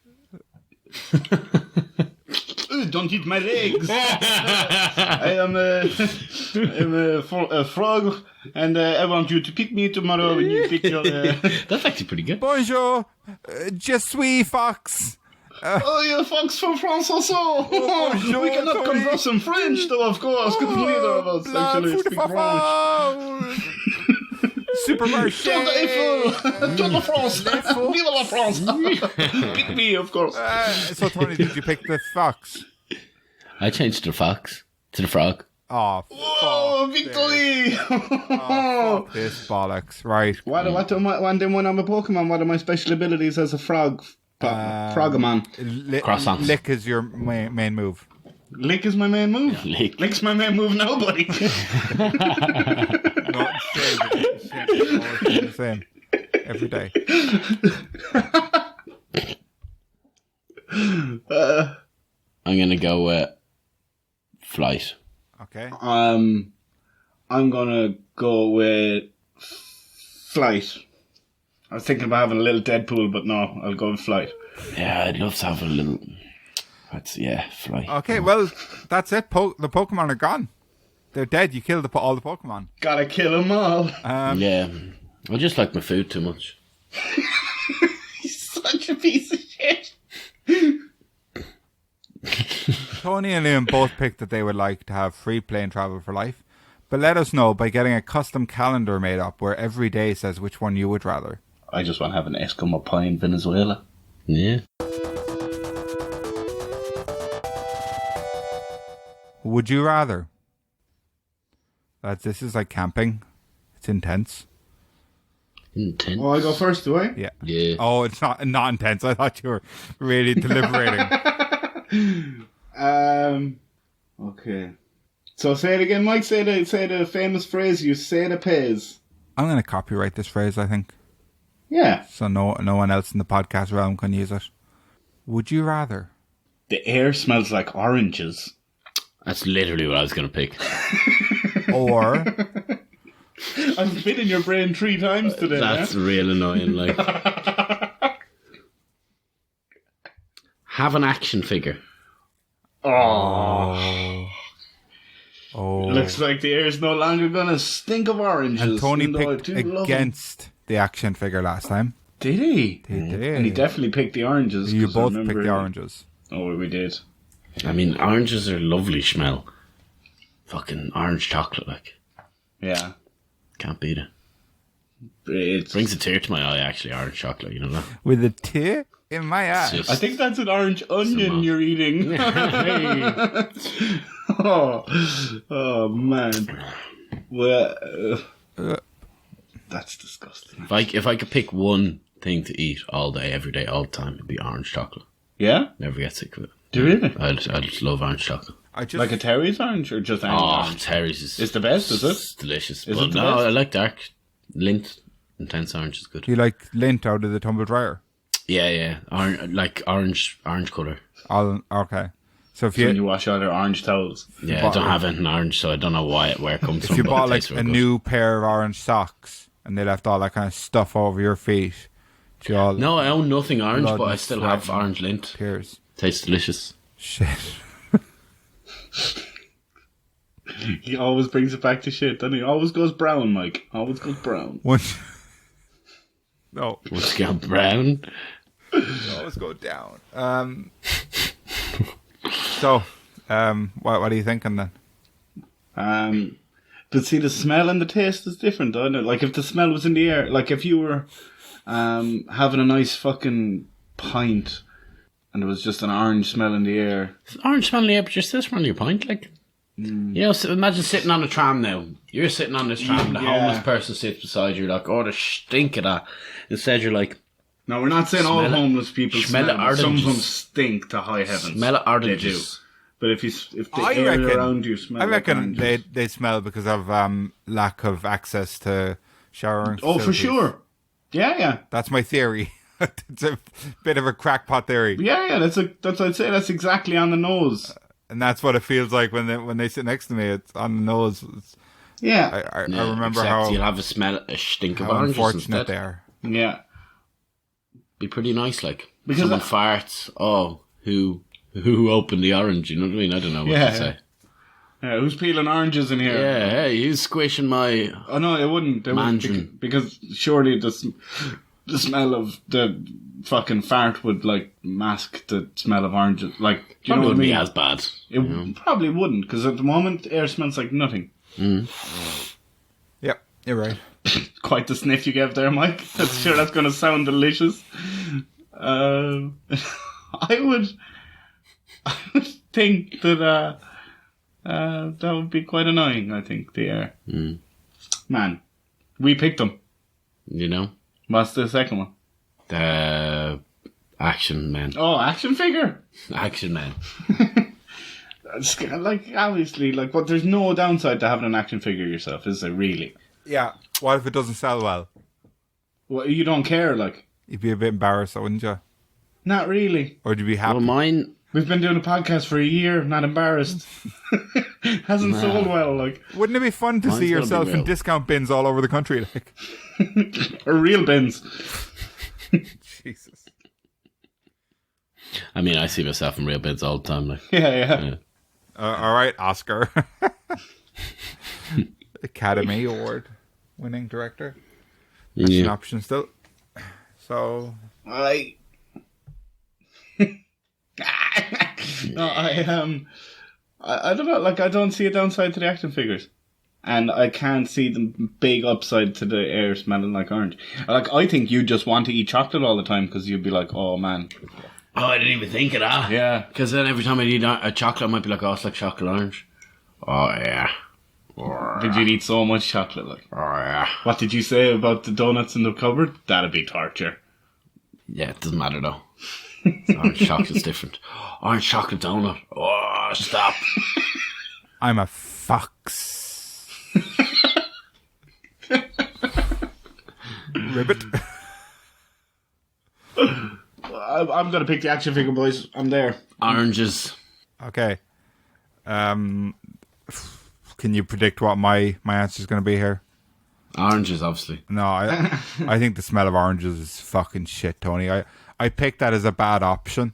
Don't eat my legs. I am a frog, and I want you to pick me tomorrow when you pick your. That's actually pretty good. Bonjour, je suis fox. Oh, you're fox from France also. bonjour, We cannot Tony. converse in French, though, of course, because neither of us actually speak French. Supermarché. Tour de Eiffel! Tour de France! Vive la France! Pick me, of course. So, Tony, did you pick the fox? I changed the fox to the frog. Oh, Oh, victory! fuck this bollocks. Right. When I'm a Pokemon, what are my special abilities as a frog? Frogman. Croissants. Lick is your main move. Lick is my main move. Lick. Lick's my main move now, buddy. No, same. Every day. I'm going to go flight. Okay. I'm gonna go with flight. I was thinking about having a little Deadpool, but no, I'll go with flight. Yeah, I'd love to have a little... flight. Okay, well, that's it. The Pokemon are gone. They're dead. You killed all the Pokemon. Gotta kill them all. Yeah. I just like my food too much. He's such a piece of shit. Tony and Liam both picked that they would like to have free plane travel for life. But let us know by getting a custom calendar made up where every day says which one you would rather. I just want to have an Eskimo pie in Venezuela. Yeah. Would you rather? Lads, this is like camping. It's intense. Intense. Oh, I go first, do I? Yeah. Yeah. Oh, it's not intense. I thought you were really deliberating. Okay. So say it again, Mike. Say the famous phrase. You say the pays. I'm going to copyright this phrase, I think. Yeah. So no one else in the podcast realm can use it. Would you rather? The air smells like oranges. That's literally what I was going to pick. Or I've been in your brain 3 times today. That's real annoying. Like, have an action figure. Oh. Looks like the air's no longer gonna stink of oranges. And Tony even though I picked do love 'em. against the action figure last time. Did he? He did. And he definitely picked the oranges. You 'cause I both remember picked the oranges. Oh, we did. I mean, oranges are lovely smell. Fucking orange chocolate, like. Yeah. Can't beat it. It's, Brings a tear to my eye, actually, orange chocolate, you know that? With a tear in my eye. It's just- I think that's an orange onion you're eating. Hey. Oh, man. Well, that's disgusting. if I could pick one thing to eat all day, every day, all the time, it'd be orange chocolate. Yeah? Never get sick of it. Do you really? I just love orange chocolate. I just Like a Terry's orange or just any Oh, orange? Terry's is It's the best, is it? It's delicious. Is But it the no, best? I like dark lint. Intense orange is good. do you like lint out of the tumble dryer? Yeah. Orange colour. Okay. So if When you you wash all your orange towels. Yeah, I don't have anything orange, so I don't know where it comes from. if you but bought it like tastes a real good. new pair of orange socks and they left all that kind of stuff over your feet, do you all No, I own nothing orange, Blood but I and still sweat have and orange lint. tears? Tastes delicious. Shit. He always brings it back to shit, doesn't he? Always goes brown, Mike. Always goes brown. Once. No, What's got brown? always go down. What are you thinking then? But see, the smell and the taste is different, doesn't it? Like, if the smell was in the air, like, if you were having a nice fucking pint and there was just an orange smell in the air. Orange smell in the air, but you're still smelling your pint, like. You know, imagine sitting on a tram now. You're sitting on this tram, the Yeah. homeless person sits beside you, like, oh, the stink of that. Instead, you're like, No, we're not saying all Smell it- homeless people smell smell, it but some of them oranges. stink to high heavens. smell of They do. oranges. But if the I air reckon- around you smells I reckon like oranges. they smell because of lack of access to showering. Oh, for facilities. sure. Yeah. That's my theory. It's a bit of a crackpot theory, Yeah, that's I'd say that's exactly on the nose. and that's what it feels like when they sit next to me. It's on the nose. Yeah. I Yeah, remember except how you'll have a stink of how oranges unfortunate instead. they are. Yeah. Be pretty nice, like. Because Someone farts, oh, who opened the orange, you know what I mean? I don't know what Yeah. to say. Yeah, who's peeling oranges in here? Yeah, hey, who's squishing my... Oh no, it wouldn't. Mandarin. Because surely the smell of the fucking fart would like mask the smell of oranges. Like, do you Probably know what I wouldn't mean? be as bad. It probably wouldn't, because at the moment air smells like nothing. Yep, you're right. Quite the sniff you gave there, Mike. That's sure that's going to sound delicious. I would think that that would be quite annoying. I think the air. Man, we picked them. You know? What's the second one? The Action Man. Oh, action figure. Action Man. It's like obviously, like, but there's no downside to having an action figure yourself, is there? Really? Yeah. What if it doesn't sell well? Well, you don't care, like. You'd be a bit embarrassed, wouldn't you? Not really. Or would you be happy? Well, mine... We've been doing a podcast for a year, not embarrassed. Hasn't sold well, like. Wouldn't it be fun to Mine's see gonna be yourself in real. discount bins all over the country? Like, Or real bins. Jesus. I mean, I see myself in real beds all the time, like. Yeah. Yeah. All right, Oscar. Academy Award winning director. That's an Yeah. option still. So, I don't know, like, I don't see a downside to the action figures. And I can't see the big upside to the air smelling like orange. Like, I think you just want to eat chocolate all the time because you'd be like, oh man. Oh, I didn't even think of that. Yeah. Because then every time I eat a chocolate, I might be like, oh, it's like chocolate orange. Oh, yeah. Did you eat so much chocolate? Like, Oh, yeah. what did you say about the donuts in the cupboard? That'd be torture. Yeah, it doesn't matter though. Orange chocolate's different. Orange chocolate donut. Oh, stop. I'm a fox. Ribbit. I'm gonna pick the action figure, boys. I'm there. Oranges. Okay. Can you predict what my answer is going to be here? Oranges, obviously. No, I think the smell of oranges is fucking shit, Tony. I picked that as a bad option.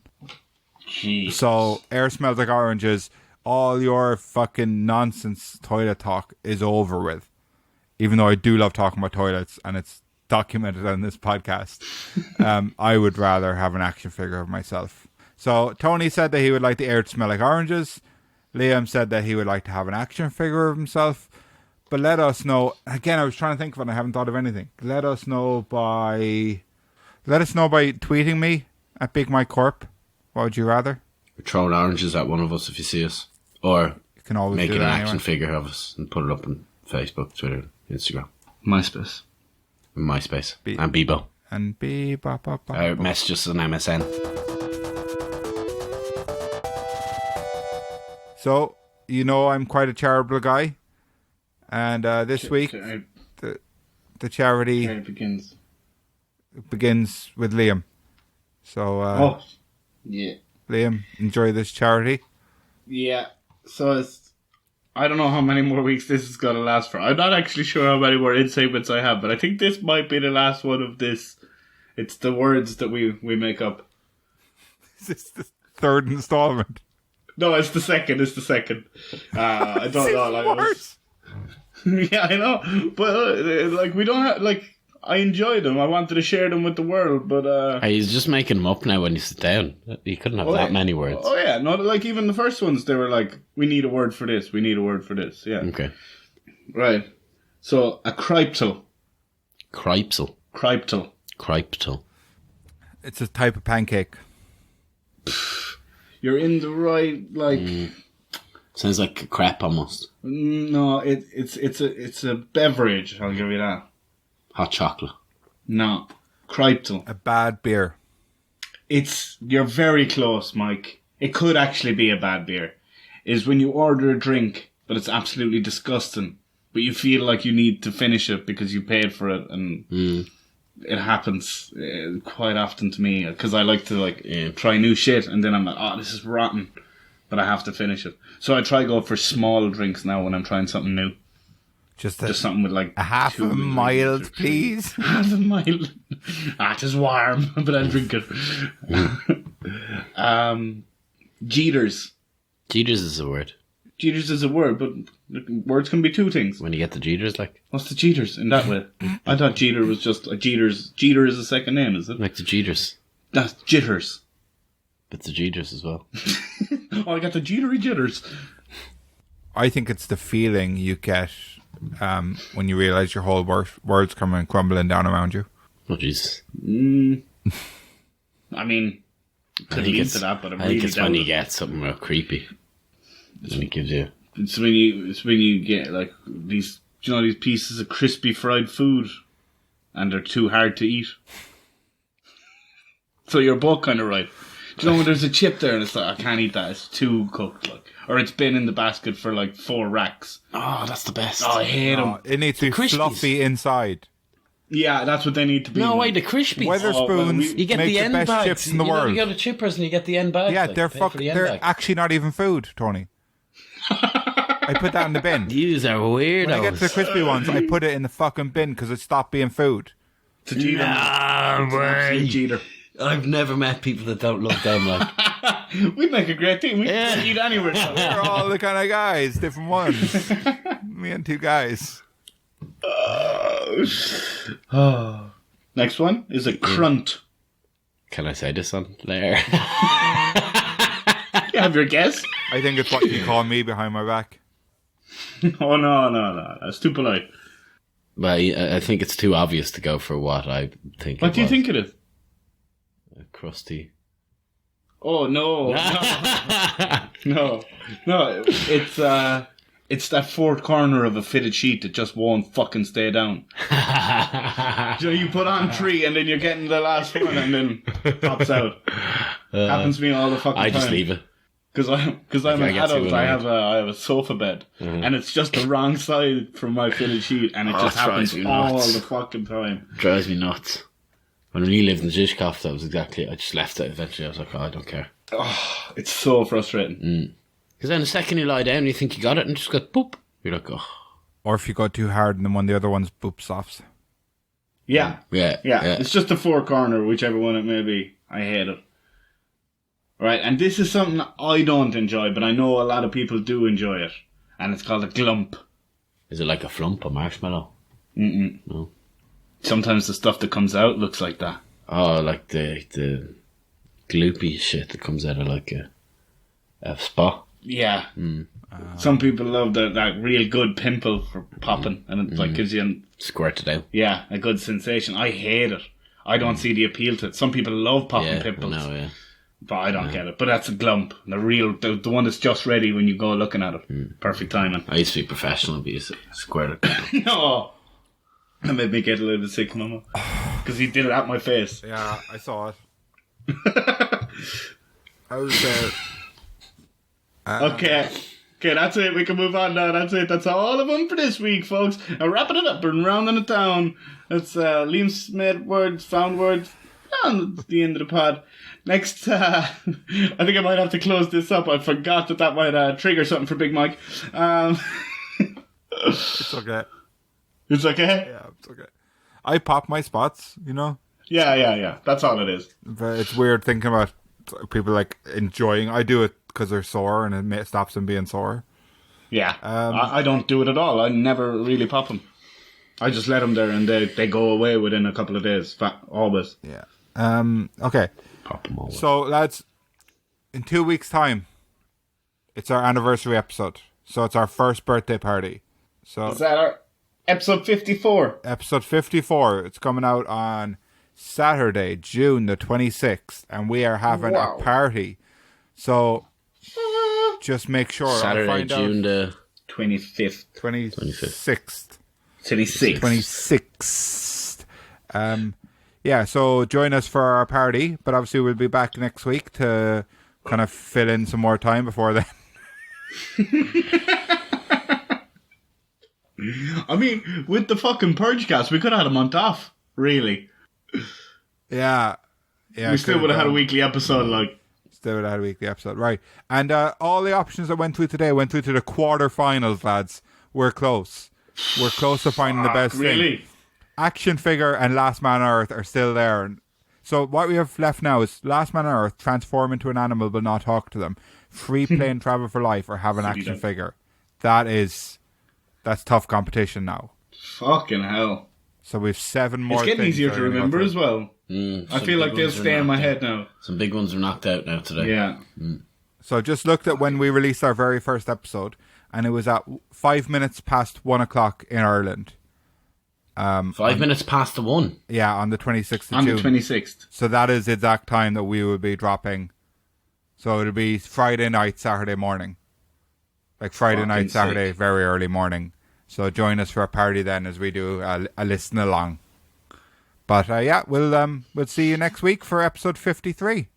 Jeez. So, air smells like oranges. All your fucking nonsense toilet talk is over with. Even though I do love talking about toilets and it's documented on this podcast, I would rather have an action figure of myself. So, Tony said that he would like the air to smell like oranges. Liam said that he would like to have an action figure of himself. But let us know. Again, I was trying to think of it and I haven't thought of anything. Let us know by tweeting me at Big Mike Corp. What would you rather? Throwing oranges at one of us if you see us. Or You can always make do an that action anyway. figure of us and put it up on Facebook, Twitter, Instagram, MySpace. and MySpace, Be- and Bebo. And be bop, bop, bop, Or bop. message us on MSN. So, you know I'm quite a charitable guy. And this week, It the charity begins. begins with Liam. So, Yeah. Liam, enjoy this charity. Yeah. So it's. I don't know how many more weeks this is going to last for. I'm not actually sure how many more segments I have, but I think this might be the last one of this. It's the words that we make up. Is this the third installment? No, it's the second. It's the second. I don't know. Like, Worse. yeah, I know. But, like, we don't have. Like, I enjoyed them. I wanted to share them with the world, but. Hey, he's just making them up now when you sit down. You couldn't have that many words. Oh, yeah. No, like, even the first ones, they were like, we need a word for this. We need a word for this. Yeah. Okay. Right. So, a cryptal. Cripsel. Cryptal. Cryptal. It's a type of pancake. You're in the right, like. Sounds like a crap almost. No, it's a beverage. I'll give you that. Hot chocolate. No, cryptal. A bad beer. You're very close, Mike. It could actually be a bad beer. Is when you order a drink, but it's absolutely disgusting, but you feel like you need to finish it because you paid for it, and it happens quite often to me because I like to try new shit, and then I'm like, oh, this is rotten, but I have to finish it. So I try go for small drinks now when I'm trying something new. Just Just something with like a half a mild, please. half a mile. It is warm, but I'll drink it. Jeeters. Jeeters is a word. Jeeters is a word, but words can be two things. When you get the Jeeters, like What's the Jeeters in that way? I thought Jeter was just like Jeeters. Jeter is a second name, is it? the Jeeters. That's Jitters. But the Jeeters as well. Oh, I got the jittery jitters. I think it's the feeling you get when you realise your whole world's coming crumbling down around you. Oh, Jesus. I mean, I could think lead it's, to that, but I'm I really think it's down when you it. get something real creepy. And it gives you... It's when you get like these, these pieces of crispy fried food, and they're too hard to eat. So you're both kind of right. Do you know when there's a chip there and it's like, I can't eat that, it's too cooked, like, or it's been in the basket for like 4 racks. Oh, that's the best. Oh, I hate them. Oh, it needs to be Crispies. fluffy inside. Yeah, that's what they need to be. No like. way, the Crispies. Weatherspoons You get make the the end best bags. chips in the You know, world. you go to Chippers and you get the end bags. Yeah, like, they're pay for the end they're bag. actually not even food, Tony. I put that in the bin. Yous are weirdos. When I get to the crispy ones, I put it in the fucking bin because it stopped being food. It's a Jeter. Nah, It's an absolute Jeter. I've never met people that don't love them. Like, We'd make a great team. We Yeah. could eat anywhere. They're all the kind of guys, different ones. Me and 2 guys. Next one is a crunt. can I say this on there? You have your guess? I think it's what you call me behind my back. Oh, no. That's too polite. Well, I think it's too obvious to go for what I think. What do you think it is? Crusty. Oh, no. No. It's that fourth corner of a fitted sheet that just won't fucking stay down. You put on 3 and then you're getting the last one and then pops out. Happens to me all the fucking time. I just leave it. Because I'm I an get too adult, I annoyed. have a sofa bed, and it's just the wrong side from my fitted sheet, and it just it drives happens me all nuts. the fucking time. Drives me nuts. When we lived in Zizkov, that was exactly. I just left it eventually. I was like, oh, I don't care. It's so frustrating. Because then the second you lie down, you think you got it, and just go boop. You're like, oh. Or if you go too hard and then one of the other ones boops off. Yeah. Yeah. It's just the four corner, whichever one it may be. I hate it. Right, and this is something I don't enjoy, but I know a lot of people do enjoy it. And it's called a glump. Is it like a flump, a marshmallow? No. Sometimes the stuff that comes out looks like that. Oh, like the gloopy shit that comes out of like a spot. Yeah. Some people love that real good pimple for popping, and it like gives you Squirt it out. a good sensation. I hate it. I don't see the appeal to it. Some people love popping Yeah, pimples, no, yeah. but I don't get it. But that's a glump, the one that's just ready when you go looking at it. Perfect timing. I used to be professional, but used to squirt it. No, that made me get a little bit sick, Mama, because he did it at my face. Yeah, I saw it. I was there. Okay, that's it. We can move on now. That's it. That's all of them for this week, folks. And wrapping it up and rounding it down. That's Liam's made words, found words, and the end of the pod. Next, I think I might have to close this up. I forgot that might trigger something for Big Mike. It's okay. It's okay? Yeah, it's okay. I pop my spots, you know? Yeah. That's all it is. But it's weird thinking about people like enjoying. I do it because they're sore and it stops them being sore. Yeah. I don't do it at all. I never really pop them. I just let them there and they go away within a couple of days. Always. Yeah. Okay. Pop them all. So, lads, in 2 weeks' time, it's our anniversary episode. So, it's our first birthday party. So, Is that our episode 54? episode 54. It's coming out on Saturday, June the 26th. And we are having a party. So, just make sure. Saturday, June the 25th. 26th. 26th. 26th. Yeah, so join us for our party, but obviously we'll be back next week to kind of fill in some more time before then. I mean, with the fucking Purge cast, we could have had a month off, really. Yeah. We still would have had a weekly episode, like. Still would have had a weekly episode, right. And all the options that went through today went through to the quarterfinals, lads. We're close. We're close to finding the best really? thing. Action Figure and Last Man on Earth are still there. So what we have left now is Last Man on Earth, transform into an animal but not talk to them. Free play and travel for life, or have an action figure. That's tough competition now. Fucking hell. So we've 7 more. It's getting things easier to remember as well. I feel like they'll stay in my head now. Some big ones are knocked out now today. Yeah. So I just looked at when we released our very first episode, and it was at 5 minutes past 1 o'clock in Ireland. 5 minutes past the 1. Yeah, on the 26th of June. On the 26th. So that is the exact time that we will be dropping. So it'll be Friday night, Saturday morning. Like Friday night, Saturday, very early morning. So join us for a party then as we do a listen along. But yeah, we'll see you next week for episode 53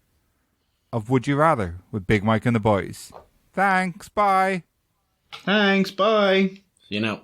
of Would You Rather with Big Mike and the boys. Thanks, bye. Thanks, bye. You know.